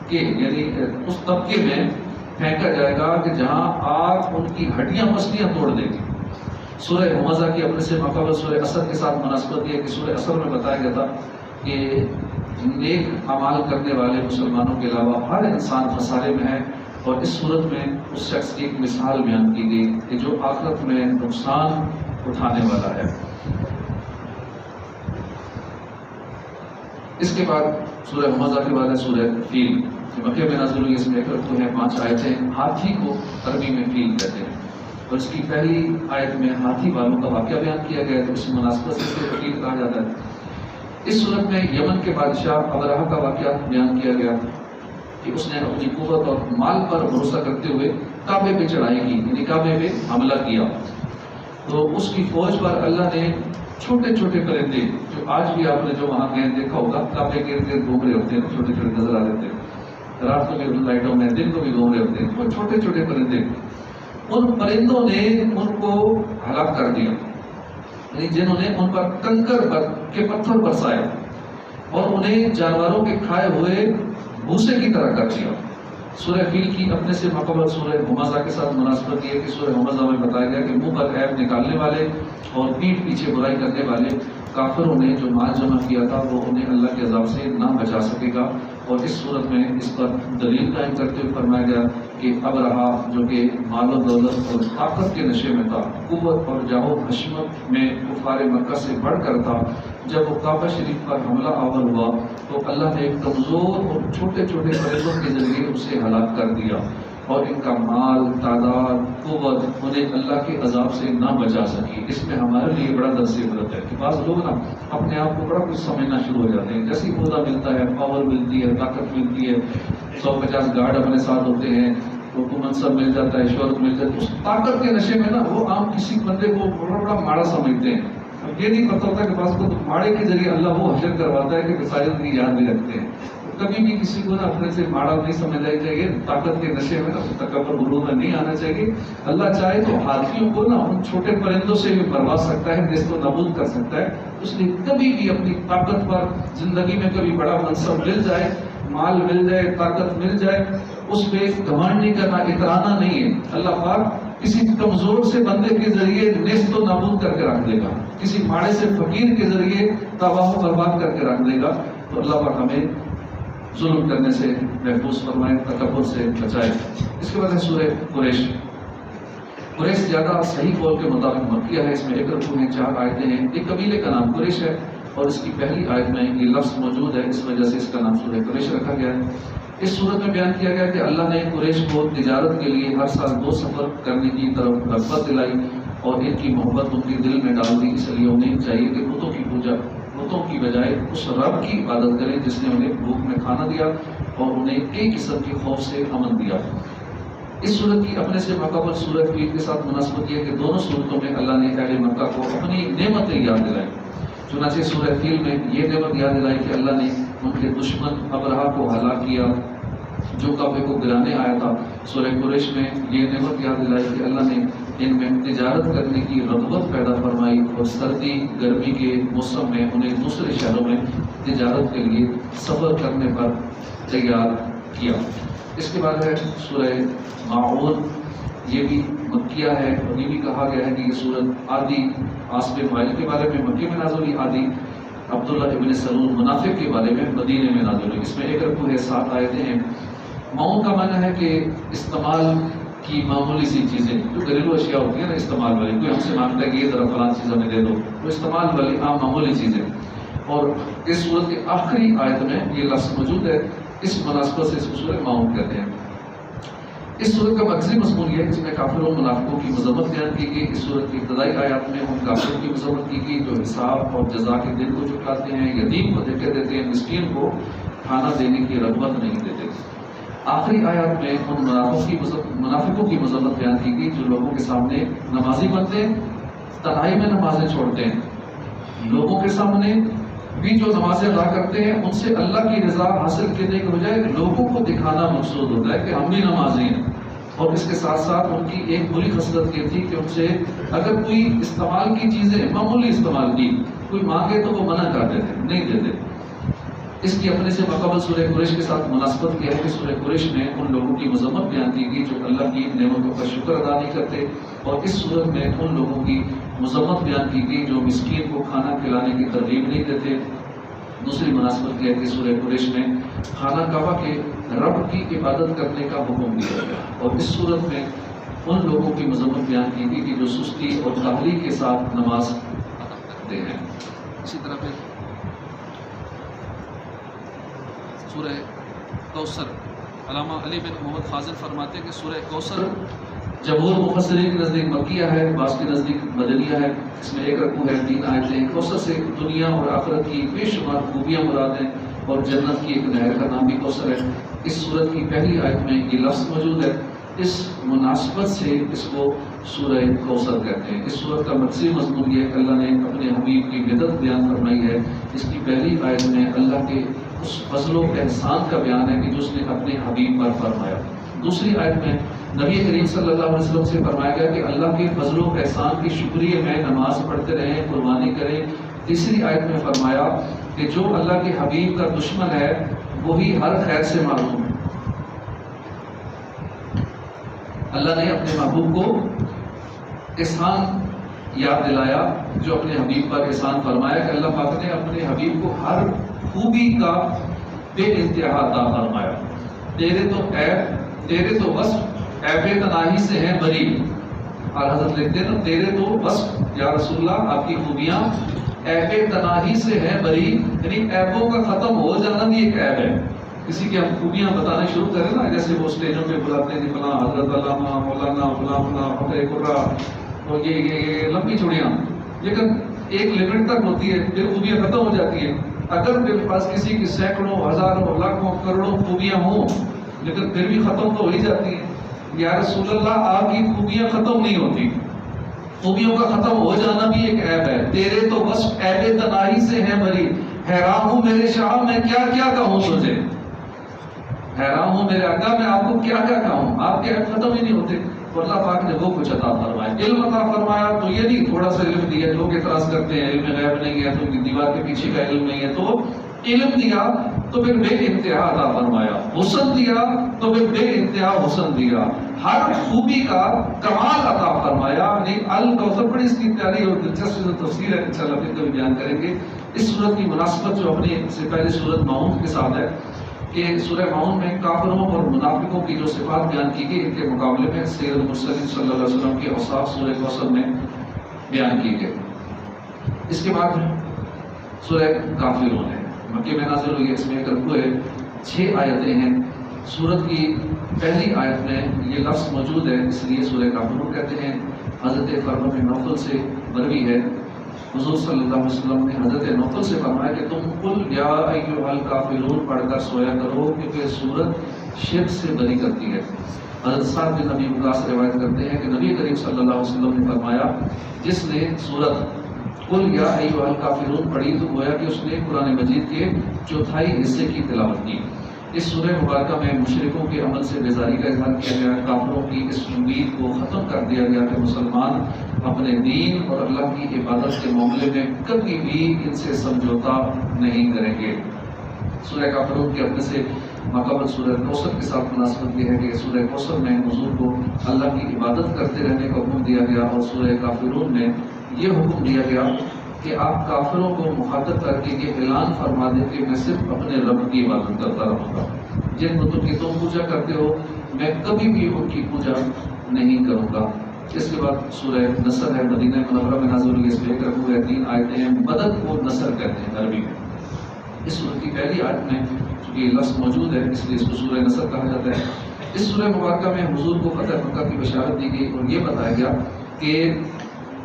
کے یعنی اس طبقے میں پھینکا جائے گا کہ جہاں آگ ان کی ہڈیاں پسلیاں توڑ دے گی. سورہ حمزہ کی اپنے سے مقابل سورہ عصر کے ساتھ مناسبت یہ ہے کہ سورہ عصر میں بتایا گیا تھا کہ نیک اعمال کرنے والے مسلمانوں کے علاوہ ہر انسان خسارے میں ہے. اور اس صورت میں اس شخص کی ایک مثال بیان کی گئی کہ جو آخرت میں نقصان اٹھانے والا ہے. اس کے بعد سورہ حمزہ کے بعد ہے سورہ فیل. مکہ میں نازل ہوئی. اس میں ایک رکوع ہے, 5 آیتیں. ہاتھی کو عربی میں فیل کہتے ہیں. اور اس کی پہلی آیت میں ہاتھی والوں کا واقعہ بیان کیا گیا ہے. تو اس مناسبت سے اسے فیل کہا جاتا ہے. اس صورت میں یمن کے بادشاہ ابرہہ کا واقعہ بیان کیا گیا کہ اس نے اپنی قوت اور مال پر بھروسہ کرتے ہوئے کعبے پہ چڑھائی کی, یعنی کعبے پہ حملہ کیا. تو اس کی فوج پر اللہ نے چھوٹے چھوٹے پرندے, جو آج بھی آپ نے جو وہاں گئے دیکھا ہوگا, کعبے کے ارد گرد گھوم رہے ہوتے ہیں, چھوٹے چھوٹے نظر آ رہے ہیں, رات کو بھی لائٹوں میں, دن کو بھی گھوم رہے ہوتے ہیں, وہ چھوٹے چھوٹے پرندے. ان پرندوں نے ان کو ہلاک کر دیا, یعنی جنہوں نے ان پر کنکر کے پتھر برسائے. اور انہیں جانوروں کے کھائے ہوئے بھوسے کی طرح کر دیا۔ سورہ فیل کی اپنے سے ماقبل سورہ ہمزہ کے ساتھ مناسبت یہ ہے کہ سورہ ہمزہ میں بتایا گیا کہ منہ پر عیب نکالنے والے اور پیٹھ پیچھے برائی کرنے والے کافروں نے جو مال جمع کیا تھا وہ انہیں اللہ کے عذاب سے نہ بچا سکے گا۔ اور اس صورت میں اس پر دلیل قائم کرتے ہوئے فرمایا گیا کہ ابرہا جو کہ مال و دولت اور طاقت کے نشے میں تھا، قوت اور جاہ و حشمت میں کفار مکہ سے بڑھ کر تھا، جب وہ کعبہ شریف پر حملہ آور ہوا تو اللہ نے ایک کمزور اور چھوٹے چھوٹے پرندوں کے ذریعے اسے ہلاک کر دیا، اور ان کا مال، تعداد، قوت انہیں اللہ کے عذاب سے نہ بچا سکی۔ اس میں ہمارے لیے بڑا درس عبرت ہے کہ بعض لوگ نا اپنے آپ کو بڑا کچھ سمجھنا شروع ہو جاتے ہیں، جیسی عہدہ ملتا ہے، پاور ملتی ہے، طاقت ملتی ہے، 150 گارڈ اپنے ساتھ ہوتے ہیں، تو منصب مل جاتا ہے، شہرت مل جاتی ہے، اس طاقت کے نشے میں نا وہ عام کسی بندے کو بڑا بڑا ماڑا سمجھتے ہیں۔ اب یہ نہیں پتہ ہوتا کہ بعض کو ماڑے کے ذریعے اللہ وہ حشر کرواتا ہے کہ کفایت کی یاد بھی رکھتے ہیں۔ کبھی بھی کسی کو نا اپنے سے ماڑا نہیں سمجھنا چاہیے، طاقت کے نشے میں نا تکبر غرور میں نہیں آنا چاہیے۔ اللہ چاہے تو ہاتھیوں کو نا ان چھوٹے پرندوں سے بھی بروا سکتا ہے، نیست و نابود کر سکتا ہے۔ اس لیے کبھی بھی اپنی طاقت پر زندگی میں کبھی بڑا منصب مل جائے، مال مل جائے، طاقت مل جائے، اس پہ گھمنڈ نہیں کرنا، اترانا نہیں ہے۔ اللہ پاک کسی کمزور سے بندے کے ذریعے نیست و نابود کر کے رکھ دے گا، کسی ماڑے سے فقیر کے ذریعے تباہ و برباد کر کے رکھ دے گا۔ تو اللہ پاک ہمیں ظلم کرنے سے محفوظ فرمائے، تکبر سے بچائے۔ اس کے بعد ہے سورہ قریش۔ قریش زیادہ صحیح قول کے مطابق مکیہ ہے، اس میں ایک رکوع ہیں، 4 آیتیں ہیں۔ ایک قبیلے کا نام قریش ہے اور اس کی پہلی آیت میں یہ لفظ موجود ہے، اس وجہ سے اس کا نام سورہ قریش رکھا گیا ہے۔ اس صورت میں بیان کیا گیا کہ اللہ نے قریش کو تجارت کے لیے ہر سال 2 سفر کرنے کی طرف رغبت دلائی اور ان کی محبت ان کے دل میں ڈال دی، اس لیے انہیں چاہیے کہ بتوں کی پوجا، بتوں کی بجائے اس رب کی عبادت کریں جس نے انہیں بھوک میں کھانا دیا اور انہیں کئی قسم کے خوف سے امن دیا۔ اس صورت کی اپنے سے ماقبل سورہ فیل کے ساتھ مناسبت یہ ہے کہ دونوں صورتوں میں اللہ نے اہل مکہ کو اپنی نعمتیں یاد دلائی۔ چنانچہ سورہ فیل میں یہ نعمت یاد دلائی کہ اللہ نے ان کے دشمن ابرہا کو ہلاک کیا جو کعبے کو گرانے آیا تھا۔ سورہ قریش میں یہ نعمت یاد دلائی کہ اللہ نے ان میں تجارت کرنے کی رغبت پیدا فرمائی اور سردی گرمی کے موسم میں انہیں دوسرے شہروں میں تجارت کے لیے سفر کرنے پر تیار کیا۔ اس کے بعد ہے سورہ ماعون، یہ بھی مکیہ ہے اور یہ بھی کہا گیا ہے کہ یہ سورت آدی عاصم وائل کے بارے میں مکے میں نازل ہوئی، آدی عبداللہ ابن سلول منافق کے بارے میں مدینے میں نازل ہوئی۔ اس میں ایک رکوع ہے، 7 آیتیں ہیں۔ معون کا معنی ہے کہ استعمال کی معمولی سی چیزیں، جو گھریلو اشیاء ہوتی ہیں نا استعمال والی، کوئی ہم سے مانگتا ہے کہ یہ ذرا فلاں چیز ہمیں دے دو، وہ استعمال والی عام معمولی چیزیں۔ اور اس سورت کی آخری آیت میں یہ لفظ موجود ہے، اس مناسبت سے اس کو سورہ معون کہتے ہیں۔ اس سورت کا مرکزی مضمون یہ ہے کہ اس میں کافروں اور منافقوں کی مذمت بیان کی گئی۔ اس سورت کی ابتدائی آیات میں ان کافروں کی مذمت کی گئی جو حساب اور جزا کے دن کو جھٹلاتے ہیں، یتیم کو دھکے دیتے ہیں، مسکین کو کھانا دینے کی رغبت نہیں دیتے۔ آخری آیات میں ان منافقوں کی مذمت بیان کی گئی جو لوگوں کے سامنے نمازی بنتے ہیں، تنہائی میں نمازیں چھوڑتے ہیں، لوگوں کے سامنے بھی جو نمازیں ادا کرتے ہیں ان سے اللہ کی رضا حاصل کرنے کے بجائے لوگوں کو دکھانا مقصود ہوتا ہے کہ ہم بھی نمازی ہیں۔ اور اس کے ساتھ ساتھ ان کی ایک بری خصلت یہ تھی کہ ان سے اگر کوئی استعمال کی چیزیں معمولی استعمال کی کوئی مانگے تو وہ منع کر دیتے، نہیں دیتے۔ اس کی اپنے سے ماقبل سورہ قریش کے ساتھ مناسبت کیا ہے کہ سورہ قریش میں ان لوگوں کی مذمت بیان کی گئی جو اللہ کی نعمتوں کا شکر ادا نہیں کرتے، اور اس صورت میں ان لوگوں کی مذمت بیان کی گئی جو مسکین کو کھانا کھلانے کی ترغیب نہیں دیتے۔ دوسری مناسبت یہ ہے کہ سورہ قریش میں خانہ کعبہ کے رب کی عبادت کرنے کا حکم دیا گیا، اور اس صورت میں ان لوگوں کی مذمت بیان کی گئی کہ جو سستی اور کاہلی کے ساتھ نماز پڑھتے ہیں۔ اسی طرح پھر سورہ کوثر، علامہ علی بن محمد فاضل فرماتے ہیں کہ سورہ کوثر جمہور مفسرین کے نزدیک مکیہ ہے، بعض کے نزدیک مدنیہ ہے۔ اس میں ایک رکوع ہے، 3 آیتیں۔ کوثر سے دنیا اور آخرت کی بے شمار خوبیاں مراد ہیں اور جنت کی ایک نہر کا نام بھی کوثر ہے۔ اس سورت کی پہلی آیت میں یہ لفظ موجود ہے، اس مناسبت سے اس کو سورہ کوثر کہتے ہیں۔ اس سورت کا مقصد مضمون یہ ہے کہ اللہ نے اپنے حبیب کی مدد بیان فرمائی ہے۔ اس کی پہلی آیت میں اللہ کے اس فضل و احسان کا بیان ہے کہ جو اس نے اپنے حبیب پر فرمایا۔ دوسری آیت میں نبی کریم صلی اللہ علیہ وسلم سے فرمایا گیا کہ اللہ کے فضل و احسان کے شکریہ میں نماز پڑھتے رہیں، قربانی کریں۔ تیسری آیت میں فرمایا کہ جو اللہ کے حبیب کا دشمن ہے وہی ہر خیر سے معروم ہے۔ اللہ نے اپنے محبوب کو احسان یاد دلایا، جو اپنے حبیب پر احسان فرمایا کہ اللہ پاک نے اپنے حبیب کو ہر خوبی کا بے انتہا عطا فرمایا۔ تیرے تو وصف عیب تناہی سے ہیں بری، اور حضرت لکھتے ہیں نا تیرے تو وصف یا رسول اللہ آپ کی خوبیاں عیب تناہی سے ہیں بری، یعنی عیبوں کا ختم ہو جانا بھی ایک عیب ہے۔ کسی کی ہم خوبیاں بتانا شروع کریں نا، جیسے وہ اسٹیجوں پہ بلاتے ہیں فلاں حضرت علامہ مولانا فلاں فلاں فتح قرہ اور یہ لمبی چوڑیاں، لیکن ایک لمٹ تک ہوتی ہے پھر خوبیاں ختم ہو جاتی ہیں۔ اگر میرے پاس کسی کی سینکڑوں ہزاروں لاکھوں کروڑوں خوبیاں ہوں لیکن پھر بھی ختم تو ہو ہی جاتی ہیں۔ یا رسول اللہ آپ کی خوبیاں ختم نہیں ہوتی، خوبیوں کا ختم ہو جانا بھی ایک عیب ہے۔ تیرے تو وصف عیب تناہی سے ہیں بری، حیران ہوں میرے شاہ میں کیا کیا کہوں تجھے، حیران ہوں میرے آقا میں آپ کو کیا کیا کہوں، آپ کے عیب ختم ہی نہیں ہوتے۔ تو اللہ پاک نے وہ کچھ عطا فرمایا، علم عطا فرمایا، تو یہ نہیں تھوڑا سا علم دیا۔ لوگ اعتراض کرتے ہیں علم غیب نہیں ہے تو دیوار کے پیچھے کا علم نہیں ہے، تو علم دیا تو پھر بے انتہا عطا فرمایا، حسن دیا تو پھر بے انتہا حسن دیا، ہر خوبی کا کمال عطا فرمایا۔ یعنی الکوثر بڑی اس کی پیاری اور دلچسپ تفسیر ہے، انشاءاللہ پھر کبھی بیان کریں گے۔ اس سورت کی مناسبت جو اپنی سے پہلے سورت ماؤن کے ساتھ ہے کہ سورہ ماؤن میں کافروں اور منافقوں کی جو صفات بیان کی گئی، ان کے مقابلے میں سید المرسلین صلی اللہ علیہ وسلم کے اوصاف سورہ کوثر میں بیان کی گئی۔ اس کے بعد سورہ کافرون ہے، مکے میں نازل ہوئی ہے، اس میں ایک رکوع ہے، 6 آیتیں ہیں۔ سورت کی پہلی آیت میں یہ لفظ موجود ہے، اس لیے سورہ کافرون کہتے ہیں۔ حضرت فرقہ بن نوفل سے مروی ہے، حضور صلی اللہ علیہ وسلم نے حضرت نوفل سے فرمایا کہ تم قل یا ایھا الکافرون پڑھ کر سویا کرو، کیونکہ سورت شرک سے بری کرتی ہے۔ حضرت سعد بن ابی وقاص روایت کرتے ہیں کہ نبی کریم صلی اللہ علیہ وسلم نے فرمایا جس نے سورت قل یا ایھا الکافرون پڑھی تو گویا کہ اس نے قرآن مجید کے چوتھائی حصے کی تلاوت کی۔ اس سورہ مبارکہ میں مشرکوں کے عمل سے بیزاری کا اظہار کیا گیا، کافروں کی اس امید کو ختم کر دیا گیا کہ مسلمان اپنے دین اور اللہ کی عبادت کے معاملے میں کبھی بھی ان سے سمجھوتا نہیں کریں گے۔ سورہ کافرون کے اپنے سے ماقبل سورہ کوثر کے ساتھ مناسبت یہ ہے کہ سورہ کوثر میں حضور کو اللہ کی عبادت کرتے رہنے کا حکم دیا گیا، اور سورہ کافرون میں یہ حکم دیا گیا کہ آپ کافروں کو مخاطب کر کے یہ اعلان فرما دیں کہ میں صرف اپنے رب کی عبادت کرتا رہوں گا، جن بتوں کی تم پوجا کرتے ہو میں کبھی بھی ان کی پوجا نہیں کروں گا۔ اس کے بعد سورہ نصر ہے، مدینہ منورہ میں نازل ہوئی، اس میں ایک رکوع ہے، 3 آیتیں ہیں۔ مدد کو نصر کہتے ہیں عربی میں۔ اس سورہ کی پہلی آیت میں چونکہ یہ لفظ موجود ہے اس لیے اس کو سورہ نصر کہا جاتا ہے۔ اس سورہ مبارکہ میں حضور کو فتح مکہ کی بشارت دی گئی اور یہ بتایا گیا کہ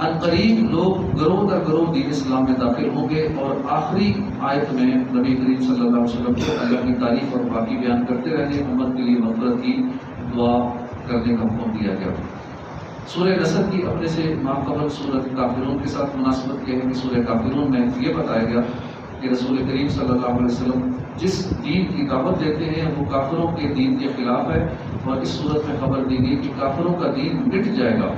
عنقریب لوگ گروہ در گروہ دین اسلام میں داخل ہوں گے، اور آخری آیت میں نبی کریم صلی اللہ علیہ وسلم کو اللہ کی تعریف اور باقی بیان کرتے رہنے، امت کے لیے مغفرت کی دعا کرنے کا حکم دیا گیا۔ سورہ نصر کی اپنے سے ماقبل سورۃ کافرون کے ساتھ مناسبت یہ ہے کہ سورہ کافرون میں یہ بتایا گیا کہ رسول کریم صلی اللہ علیہ وسلم جس دین کی دعوت دیتے ہیں وہ کافروں کے دین کے خلاف ہے، اور اس صورت میں خبر دی گئی کہ کافروں کا دین مٹ جائے گا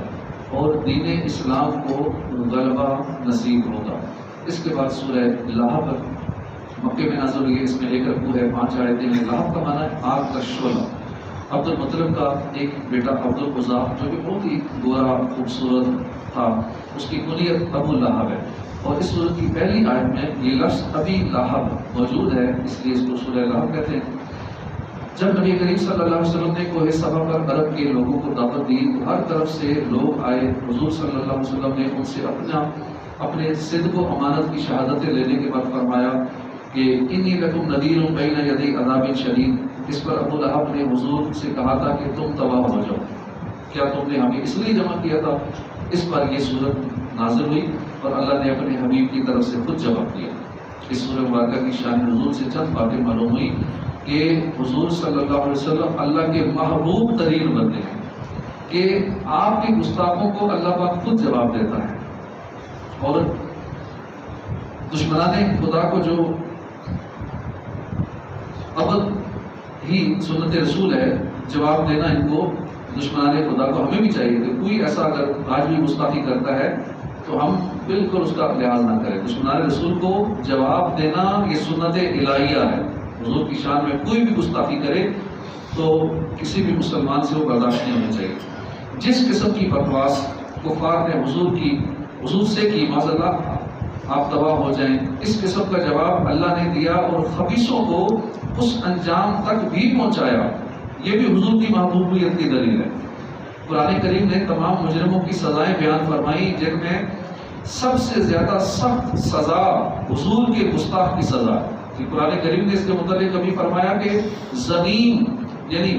اور دین اسلام کو غلبہ نصیب ہوگا۔ اس کے بعد سورہ لہب مکے میں نازل ہوئی ہے، اس میں ایک رکوع ہے، 5 آیتیں ہیں۔ لہب کا معنی ہے آگ کا شعلہ۔ عبد المطلب کا ایک بیٹا عبد العزیٰ جو کہ بہت ہی گورا خوبصورت تھا، اس کی کنیت ابو لہب ہے، اور اس سورت کی پہلی آیت میں یہ لفظ ابی لہب موجود ہے، اس لیے اس کو سورہ لہب کہتے ہیں۔ جب نبی کریم صلی اللہ علیہ وسلم نے کوہ صفا پر عرب کے لوگوں کو دعوت دی تو ہر طرف سے لوگ آئے۔ حضور صلی اللہ علیہ وسلم نے ان سے اپنے صدق و امانت کی شہادتیں لینے کے بعد فرمایا کہ انی لکم نذیر بین یدی عذاب شدید۔ اس پر ابو لہب نے حضور سے کہا تھا کہ تم تباہ ہو جاؤ، کیا تم نے ہمیں اس لیے جمع کیا تھا؟ اس پر یہ صورت نازل ہوئی اور اللہ نے اپنے حبیب کی طرف سے خود جواب دیا۔ اس سورہ مبارکہ کی شان نزول سے چند باتیں معلوم ہوئی کہ حضور صلی اللہ علیہ وسلم اللہ کے محبوب ترین بندے ہیں، کہ آپ کے گستاخوں کو اللہ پاک خود جواب دیتا ہے، اور دشمنان خدا کو جو ابد ہی سنت رسول ہے جواب دینا، ان کو دشمنان خدا کو ہمیں بھی چاہیے کہ کوئی ایسا اگر آج بھی گستاخی کرتا ہے تو تو ہم بالکل اس کا لحاظ نہ کریں. دشمنان رسول کو جواب دینا یہ سنت الہیہ ہے. حضور کی شان میں کوئی بھی گستاخی کرے تو کسی بھی مسلمان سے وہ برداشت نہیں ہونا چاہیے. جس قسم کی بکواس کفار نے حضور سے کی، معاذ اللہ آپ تباہ ہو جائیں، اس قسم کا جواب اللہ نے دیا اور خبیثوں کو اس انجام تک بھی پہنچایا. یہ بھی حضور کی محبوبیت کی دلیل ہے. قرآن کریم نے تمام مجرموں کی سزائیں بیان فرمائی، جن میں سب سے زیادہ سخت سزا حضور کے گستاخ کی سزا ہے. قرآن کریم نے اس کے متعلق کبھی فرمایا کہ زمین یعنی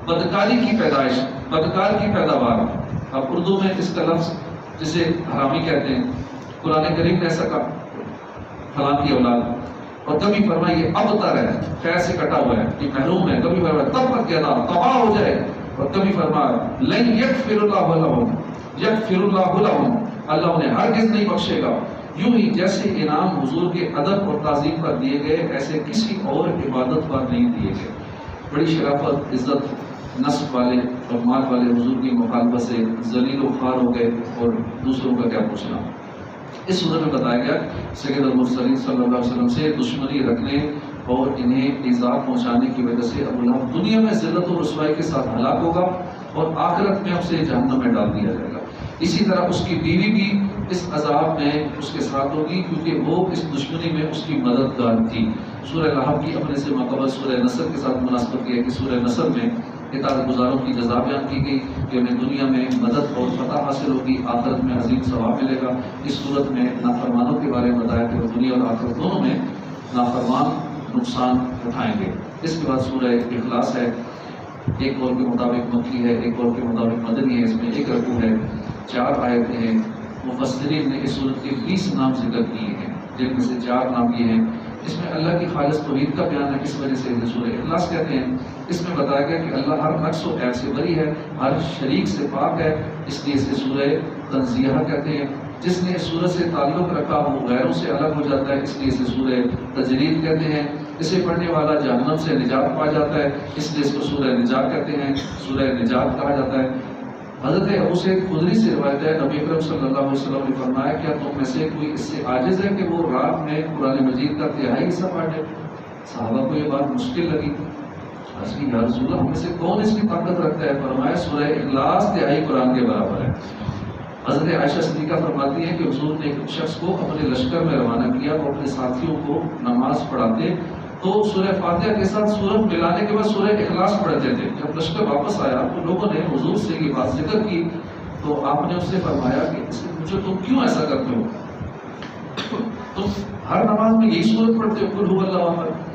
بدکاری کی پیدائش، بدکار کی پیداوار. اب اردو میں اس کا لفظ جسے حرامی کہتے ہیں، قرآن کریم نے ایسا کہا فلاں کی اولاد. اور کبھی فرمایا یہ ابتر ہے، خیر سے کٹا ہوا ہے، یہ محروم ہے. کبھی فرمایا تب تک کہنا تباہ ہو جائے. اور کبھی فرمایا لن یغفر اللہ لہم، یغفر اللہ لہم، اللہ انہیں ہرگز نہیں بخشے گا. یوں ہی جیسے انعام حضور کے ادب اور تعظیم پر دیے گئے، ایسے کسی اور عبادت پر نہیں دیے گئے. بڑی شرافت، عزت، نسب والے اور مال والے حضور کی مخالفت سے ذلیل و خوار ہو گئے، اور دوسروں کا کیا پوچھنا. اس صورت میں بتایا گیا سید المرسلین صلی اللہ علیہ وسلم سے دشمنی رکھنے اور انہیں ایذا پہنچانے کی وجہ سے ابو لہب دنیا میں ذلت و رسوائی کے ساتھ ہلاک ہوگا اور آخرت میں اسے جہنم میں ڈال دیا جائے گا. اسی طرح اس کی بیوی بھی اس عذاب میں اس کے ساتھ ہوگی، کیونکہ وہ اس دشمنی میں اس کی مددگار تھی. سورہ لہب کی اپنے سے ماقبل سورہ نصر کے ساتھ مناسبت کی ہے کہ سورہ نصر میں اطاعت گزاروں کی جزا بیان کی گئی کہ انہیں دنیا میں مدد اور فتح حاصل ہوگی، آخرت میں عظیم ثواب ملے گا. اس صورت میں نافرمانوں کے بارے میں بتایا کہ وہ دنیا اور آخرت دونوں میں نافرمان نقصان اٹھائیں گے. اس کے بعد سورہ اخلاص ہے. ایک قول کے مطابق مکی ہے، ایک قول کے مطابق مدنی ہے. اس میں ایک رکوع ہے، 4 آیتیں ہیں. مفسرین نے اس صورت کے 20 نام ذکر کیے ہیں، جن میں سے 4 نام یہ ہیں. اس میں اللہ کی خالص توحید کا بیان ہے، اس وجہ سے اسے سورہ اخلاص کہتے ہیں. اس میں بتایا گیا کہ اللہ ہر نقص و عیب سے بری ہے، ہر شریک سے پاک ہے، اس لیے اسے سورہ تنزیہ کہتے ہیں. جس نے اس سورت سے تعلق رکھا وہ غیروں سے الگ ہو جاتا ہے، اس لیے اسے سورہ تجرید کہتے ہیں. اسے پڑھنے والا جہنم سے نجات پا جاتا ہے، اس لیے اس کو سورہ نجات کہتے ہیں، سورہ نجات کہا جاتا ہے. حضرت ابو سعید خدری سے روایت ہے، نبی اکرم صلی اللہ علیہ وسلم نے فرمایا کیا تم میں سے کوئی اس سے عاجز ہے کہ وہ رات میں قرآن مجید کا 1/3 حصہ پڑھ لے؟ صحابہ کو یہ بات مشکل لگی. یا رسول اللہ ہم میں سے کون اس کی طاقت رکھتا ہے؟ فرمایا سورہ اخلاص 1/3 قرآن کے برابر ہے. حضرت عائشہ صدیقہ فرماتی ہیں کہ حضور نے ایک شخص کو اپنے لشکر میں روانہ کیا، وہ اپنے ساتھیوں کو نماز پڑھاتے تو سورہ فاتحہ کے ساتھ سورت ملانے کے بعد سورہ اخلاص پڑھتے تھے. جب لشکر واپس آیا تو لوگوں نے حضور سے یہ بات ذکر کی تو آپ نے اس سے فرمایا کہ اس سے پوچھو تم کیوں ایسا کرتے ہو؟ تم ہر نماز میں یہی سورت پڑھتے ہو، قل هو اللہ احد.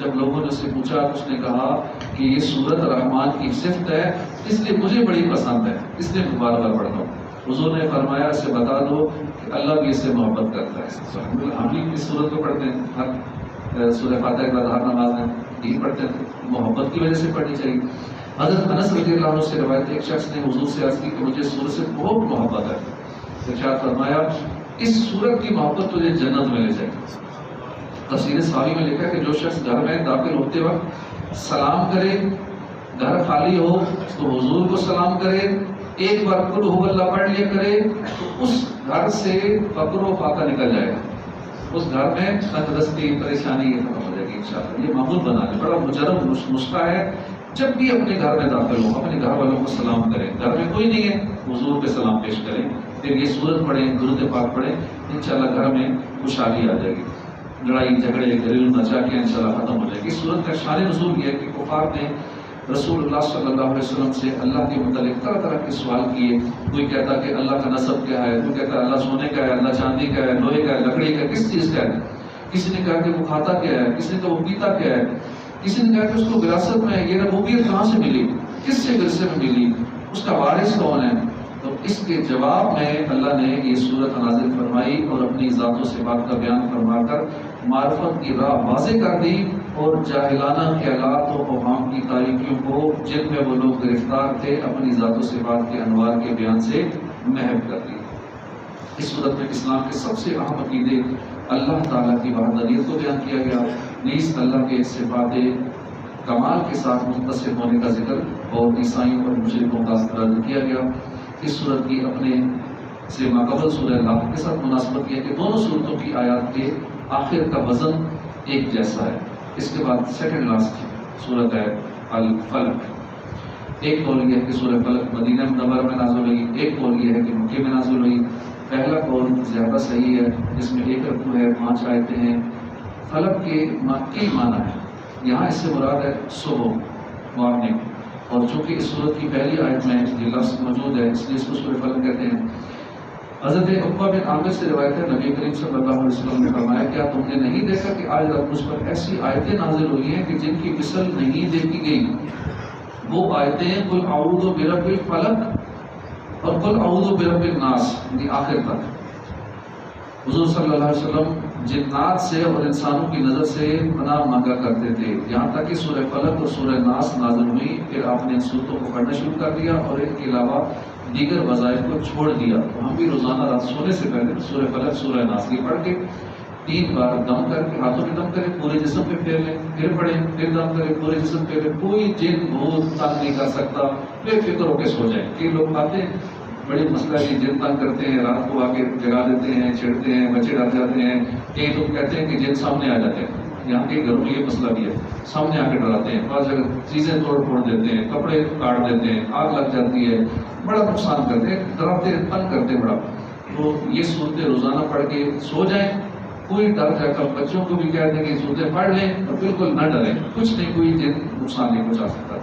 جب لوگوں نے اس سے پوچھا تو اس نے کہا کہ یہ سورت رحمان کی صفت ہے، اس لیے مجھے بڑی پسند ہے، اس لیے میں بار بار پڑھتا ہوں. حضور نے فرمایا اسے بتا دو کہ اللہ بھی اس سے محبت کرتا ہے. ہم بھی اس سورت کو پڑھتے ہیں، ہر سورہ فاتحہ کے بعد ہر نماز میں یہی پڑھتے ہیں، محبت کی وجہ سے پڑھنی چاہیے. حضرت انس رضی اللہ عنہ سے روایت ہے، ایک شخص نے حضور سے عرض کی کہ مجھے سورت سے بہت محبت ہے. ارشاد فرمایا اس سورت کی محبت تجھے جنت میں لے جائے گی. تفسیر صحابی میں لکھا کہ جو شخص گھر میں داخل ہوتے وقت سلام کرے، گھر خالی ہو تو حضور کو سلام کرے، ایک بار قل هو اللہ پڑھ لیا کرے تو اس گھر سے فقر و فاقہ نکل جائے گا. اس گھر میں تندرستی، پریشانی یہ ختم ہو جائے گی انشاءاللہ. یہ معمول بنا لیں، بڑا مجرب نسخہ ہے. جب بھی اپنے گھر میں داخل ہو اپنے گھر والوں کو سلام کریں. گھر میں کوئی نہیں ہے حضور پہ سلام پیش کریں، پھر یہ سورت پڑھیں، درود پاک پڑھیں، انشاءاللہ گھر میں خوشحالی آ جائے گی. لڑائی جھگڑے گھریلو ناچاکیاں انشاءاللہ ختم ہو جائے گی. اس سورت کا شان نزول یہ ہے کہ کفار نے رسول اللہ صلی اللہ علیہ وسلم سے اللہ کے متعلق طرح طرح کے سوال کیے. کوئی کہتا کہ اللہ کا نسب کیا ہے، کوئی کہتا اللہ سونے کا ہے، اللہ چاندی کا ہے، لوہے کا ہے، لکڑی کا ہے، کس چیز کا ہے. کسی نے کہا کہ وہ کھاتا کیا ہے، کسی نے کہا وہ پیتا کیا ہے، کسی نے کہا کہ اس کو وراثت میں یہ ربوبیت کہاں سے ملی، کس سے ورثے میں ملی، اس کا وارث کون ہے. تو اس کے جواب میں اللہ نے یہ سورت نازل فرمائی اور اپنی ذات و صفات کا بیان فرما کر معرفت کی راہ واضح کر دی اور جاہلانہ خیالات و اوہام کی تاریکیوں کو جن میں وہ لوگ گرفتار تھے اپنی ذات و صفات کے انوار کے بیان سے محو کر دی. اس صورت میں اسلام کے سب سے اہم عقیدے اللہ تعالیٰ کی وحدانیت کو بیان کیا گیا، نیز اللہ کے صفات کمال کے ساتھ متصف ہونے کا ذکر اور عیسائیوں اور مشرکوں کا رد کیا گیا. اس صورت کی اپنے سے ماقبل سورہ لاح کے ساتھ مناسبت یہ ہے کہ دونوں صورتوں کی آیات کے آخر کا وزن ایک جیسا ہے۔ اس کے بعد سیکنڈ لاسٹ سورت ہے الفلق۔ ایک قول یہ ہے کہ سورہ فلق مدینہ منورہ میں نازل ہوئی، ایک قول یہ ہے کہ مکے میں نازل ہوئی۔ پہلا قول زیادہ صحیح ہے، جس میں ایک رکوع ہے، 5 آیتیں ہیں۔ فلق کے کئی معنی ہے، یہاں اس سے مراد ہے صبح، مارننگ، اور چونکہ اس سورت کی پہلی آیت میں یہ لفظ موجود ہے اس لیے اس کو سورہ فلق کہتے ہیں۔ حضرت عقبہ بن عامر سے روایت ہے، نبی کریم صلی اللہ علیہ وسلم نے فرمایا کیا تم نے نہیں دیکھا کہ آج رات مجھ پر ایسی آیتیں نازل ہوئی ہیں کہ جن کی مثل نہیں دیکھی گئی؟ وہ آیتیں قل اعوذ برب الفلق اور قل اعوذ برب الناس، یعنی آخر تک۔ حضور صلی اللہ علیہ وسلم جنات سے اور انسانوں کی نظر سے پناہ مانگا کرتے تھے، یہاں تک کہ سورہ فلق اور سورہ ناس نازل ہوئی، پھر آپ نے ان صورتوں کو پڑھنا شروع کر دیا اور ان کے علاوہ دیگر وظائف کو چھوڑ دیا۔ تو ہم بھی روزانہ رات سونے سے پہلے سورہ فلق سورہ ناس کی پڑھ کے 3 بار دم کر کے، ہاتھوں میں دم کریں، پورے جسم پہ پھیر لیں، پھر پڑھیں، پھر دم کریں، پورے جسم پہ پھر کوئی جن بھوت تنگ نہیں کر سکتا، بے فکر ہو کے سو جائیں۔ کئی لوگ آتے ہیں بڑی مسئلہ ہے، جن تنگ کرتے ہیں، رات کو آ کے جگا دیتے ہیں، چھیڑتے ہیں، بچے ڈال جاتے ہیں۔ کئی لوگ کہتے ہیں کہ جن سامنے آ جاتے ہیں، یہاں کے گھروں میں یہ مسئلہ بھی ہے، سامنے آ کے ڈراتے ہیں، بعض جگہ چیزیں توڑ پھوڑ دیتے ہیں، کپڑے کاٹ دیتے ہیں، آگ لگ جاتی ہے، بڑا نقصان کرتے ہیں، ڈراتے ہیں، تنگ کرتے ہیں بڑا۔ تو یہ صورتیں روزانہ پڑھ کے سو جائیں، کوئی ڈر جا کر بچوں کو بھی کہہ دیں کہ صورتیں پڑھ لیں اور بالکل نہ ڈریں، کچھ نہیں، کوئی جن نقصان نہیں پہنچا سکتا۔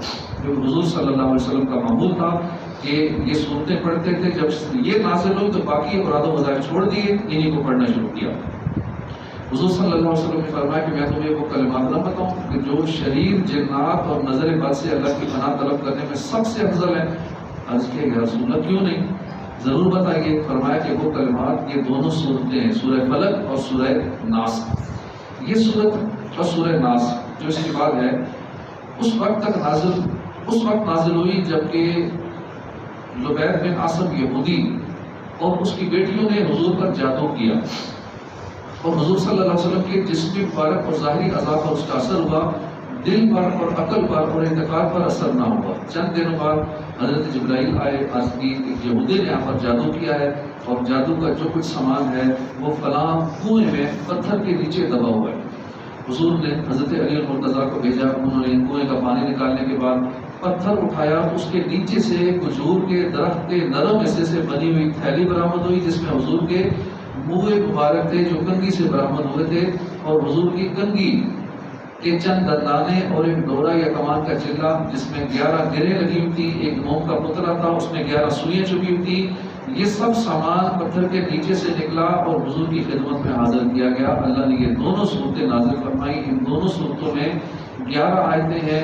جو حضور صلی اللہ علیہ وسلم کا معمول تھا کہ یہ صورتیں پڑھتے تھے، جب یہ نازل ہوئی تو باقی اوراد و وظائف چھوڑ دیے، انہیں کو پڑھنا شروع کیا۔ حضور صلی اللہ علیہ وسلم نے فرمایا کہ میں تمہیں وہ کلمات نہ بتاؤں کہ جو شریر، جنات اور نظر بد سے اللہ کی پناہ طلب کرنے میں سب سے افضل ہے؟ عرض کیا یا رسول اللہ کیوں نہیں؟ ضرور بتائیے۔ فرمایا کہ وہ کلمات یہ دونوں صورتیں ہیں، سورہ فلق اور سورہ ناس۔ یہ صورت اور سورہ ناس جو اس کے بعد ہے اس وقت نازل ہوئی جبکہ لبید بن عاصم یہودی اور اس کی بیٹیوں نے حضور پر جادو کیا، اور حضور صلی اللہ علیہ وسلم کے جسم مبارک اور ظاہری اعضاء پر اس کا اثر ہوا، دل پر اور عقل پر اور اعتقاد پر اثر نہ ہوا۔ چند دنوں بعد حضرت جبرائیل آئے، عرض کی ایک یہودی نے یہاں پر جادو کیا ہے اور جادو کا جو کچھ سامان ہے وہ فلاں کنویں میں پتھر کے نیچے دبا ہوا ہے۔ حضور نے حضرت علی المرتضیٰ کو بھیجا، انہوں نے کنویں کا پانی نکالنے کے بعد پتھر اٹھایا، اس کے نیچے سے کھجور کے درخت کے نرم حصے سے بنی ہوئی تھیلی برآمد ہوئی جس میں حضور کے منہ مبارک تھے جو کنگھی سے برآمد ہوئے تھے، اور حضور کی کنگھی کے چند دندانے اور ایک ڈورا یا کمان کا چلہ جس میں 11 گریں لگی ہوئی تھی، ایک موم کا پتلا تھا اس میں 11 سوئیاں چھپی ہوئی تھی۔ یہ سب سامان پتھر کے نیچے سے نکلا اور حضور کی خدمت میں حاضر کیا گیا۔ اللہ نے یہ دونوں صورتیں نازل فرمائی۔ ان دونوں صورتوں میں 11 آیتیں ہیں،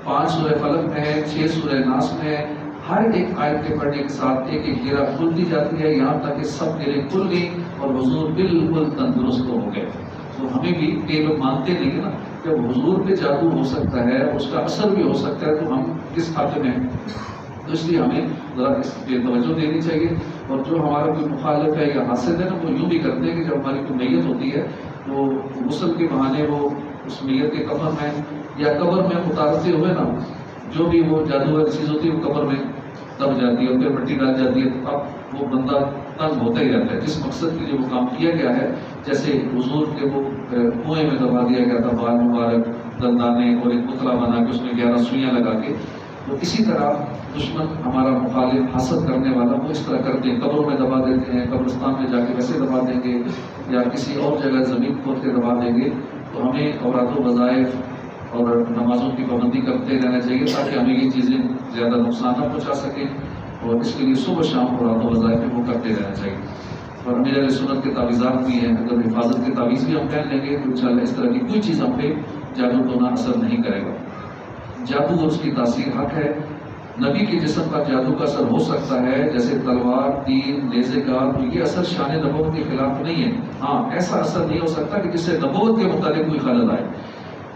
5 سورہ فلق میں ہے، 6 سورہ ناس میں ہے۔ ہر ایک آیت کے پڑھنے کے ساتھ ایک ایک گرہ کھلتی جاتی ہے، یہاں تک کہ سب گریں کھل گئی اور حضور بالکل تندرست ہو گئے۔ تو ہمیں بھی کئی لوگ مانتے نہیں کہ نا جب حضور پہ جادو ہو سکتا ہے، اس کا اثر بھی ہو سکتا ہے، تو ہم کس کھاتے میں ہیں؟ تو اس لیے ہمیں ذرا اس پہ توجہ دینی چاہیے۔ اور جو ہمارا کوئی مخالف ہے یا حاسد ہے نا، وہ یوں بھی کرتے ہیں کہ جب ہماری کوئی میت ہوتی ہے تو غسل کے بہانے وہ اس میت کے کفن میں یا قبر میں اتارتے ہوئے نا جو بھی وہ جادوگر چیز ہوتی ہے وہ قبر میں دب جاتی ہے اور پھر مٹی ڈال جاتی ہے، تو اب وہ بندہ تنگ ہوتا ہی رہتا ہے جس مقصد کے لیے وہ کام کیا گیا ہے۔ جیسے حضور کے وہ کنویں میں دبا دیا گیا تھا، بال مبارک، دندانے اور ایک پتلا بنا کے اس میں 11 سوئیاں لگا کے، تو اسی طرح دشمن ہمارا مخالف حسد کرنے والا وہ اس طرح کرتے ہیں، قبروں میں دبا دیتے ہیں، قبرستان میں جا کے ویسے دبا دیں گے یا کسی اور جگہ زمین کھود کے دبا دیں گے۔ تو ہمیں اوراد و وظائف اور نمازوں کی پابندی کرتے رہنا چاہیے تاکہ ہمیں یہ چیزیں زیادہ نقصان نہ پہنچا سکیں، اور اس کے لیے صبح شام اوراد و وظائف وہ کرتے رہنا چاہیے۔ اور امیر اہل سنت کے تعویذات بھی ہیں، اگر حفاظت کے تعویذ بھی ہم پہن لیں گے تو انشاءاللہ اس طرح کی کوئی چیز ہم پہ جادو ٹونا اثر نہیں کرے گا۔ جادو اور اس کی تاثیر حق ہے۔ نبی کے جسم پر جادو کا اثر ہو سکتا ہے جیسے تلوار، تیر، نیزے کا، تو یہ اثر شان نبوت کے خلاف نہیں ہے۔ ہاں ایسا اثر نہیں ہو سکتا کہ جس سے نبوت کے متعلق کوئی خلل آئے۔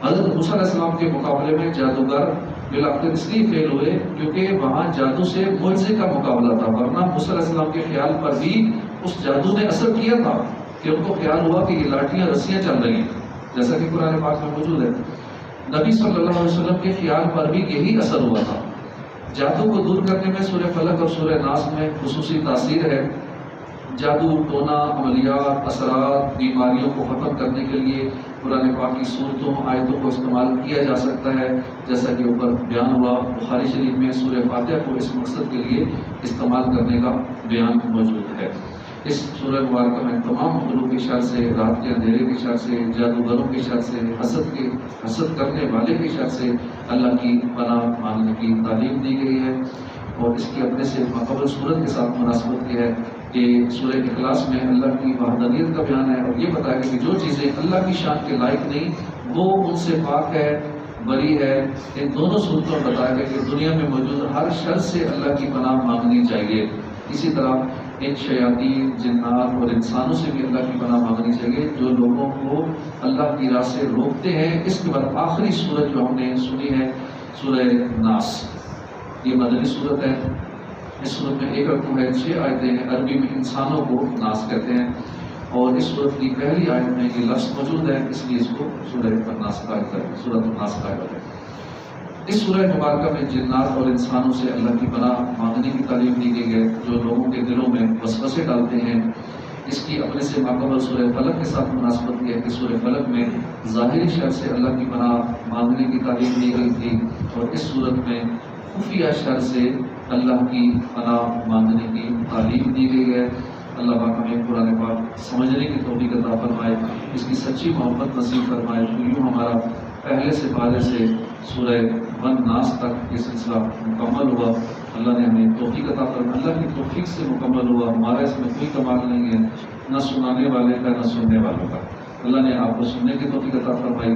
حضرت موسیٰ علیہ السلام کے مقابلے میں جادوگر بالآخر اس لیے فیل ہوئے کیونکہ وہاں جادو سے معجزے کا مقابلہ تھا، ورنہ موسیٰ علیہ السلام کے خیال پر بھی اس جادو نے اثر کیا تھا کہ ان کو خیال ہوا کہ یہ لاٹیاں رسیاں چل رہی ہیں، جیسا کہ قرآن پاک میں موجود ہے۔ نبی صلی اللہ علیہ وسلم کے خیال پر بھی یہی اثر ہوا تھا۔ جادو کو دور کرنے میں سورہ فلق اور سورہ ناس میں خصوصی تاثیر ہے۔ جادو ٹونا عملیات اثرات بیماریوں کو ختم کرنے کے لیے قرآن پاک کی صورتوں آیتوں کو استعمال کیا جا سکتا ہے، جیسا کہ اوپر بیان ہوا۔ بخاری شریف میں سورہ فاتحہ کو اس مقصد کے لیے استعمال کرنے کا بیان موجود ہے۔ اس سورہ مبارکہ میں تمام مخلوق کے شر سے، رات کے اندھیرے کے شر سے، جادوگروں کے شر سے، حسد کرنے والے کے شر سے اللہ کی پناہ مانگنے کی تعلیم دی گئی ہے۔ اور اس کی اپنے سے ماقبل صورت کے ساتھ مناسبت یہ ہے کہ سورہ اخلاص میں اللہ کی وحدانیت کا بیان ہے، اور یہ بتایا کہ جو چیزیں اللہ کی شان کے لائق نہیں وہ ان سے پاک ہے، بری ہے۔ ان دونوں صورتوں میں بتایا گیا کہ دنیا میں موجود ہر شر سے اللہ کی پناہ مانگنی چاہیے۔ اسی طرح ان شیاطین، جنات اور انسانوں سے بھی اللہ کی پناہ مانگنی چاہیے جو لوگوں کو اللہ کی راہ سے روکتے ہیں۔ اس کے بعد آخری سورت جو ہم نے سنی ہے سورہ ناس، یہ مدنی صورت ہے۔ اس صورت میں 1 رکوع ہے، 6 آیتیں ہیں۔ عربی میں انسانوں کو ناس کہتے ہیں، اور اس صورت کی پہلی آیت میں یہ لفظ موجود ہے، اس لیے اس کو سورہ الناس کہا جاتا ہے، سورۃ الناس کہا جاتا ہے۔ اس سورہ مبارکہ میں جنات اور انسانوں سے اللہ کی پناہ مانگنے کی تعلیم دی گئی ہے جو لوگوں کے دلوں میں وسوسے ڈالتے ہیں۔ اس کی اپنے سے ماقبل سورہ فلق کے ساتھ مناسبت یہ ہے کہ سورہ فلق میں ظاہری شر سے اللہ کی پناہ مانگنے کی تعلیم دی گئی تھی، اور اس صورت میں خفیہ شر سے اللہ کی پناہ مانگنے کی تعلیم دی گئی ہے۔ اللہ پاک ہمیں قرآن پاک سمجھنے کی توفیق عطا فرمائے، اس کی سچی محبت نصیب فرمائے۔ تو یوں ہمارا پہلے سے پارے سے سورہ ناس تک یہ سلسلہ مکمل ہوا۔ اللہ نے ہمیں توفیق عطا فرمائی، اللہ کی توفیق سے مکمل ہوا۔ ہمارا اس میں کوئی کمال نہیں ہے، نہ سنانے والے کا نہ سننے والوں کا۔ اللہ نے آپ کو سننے کی توفیق عطا فرمائی،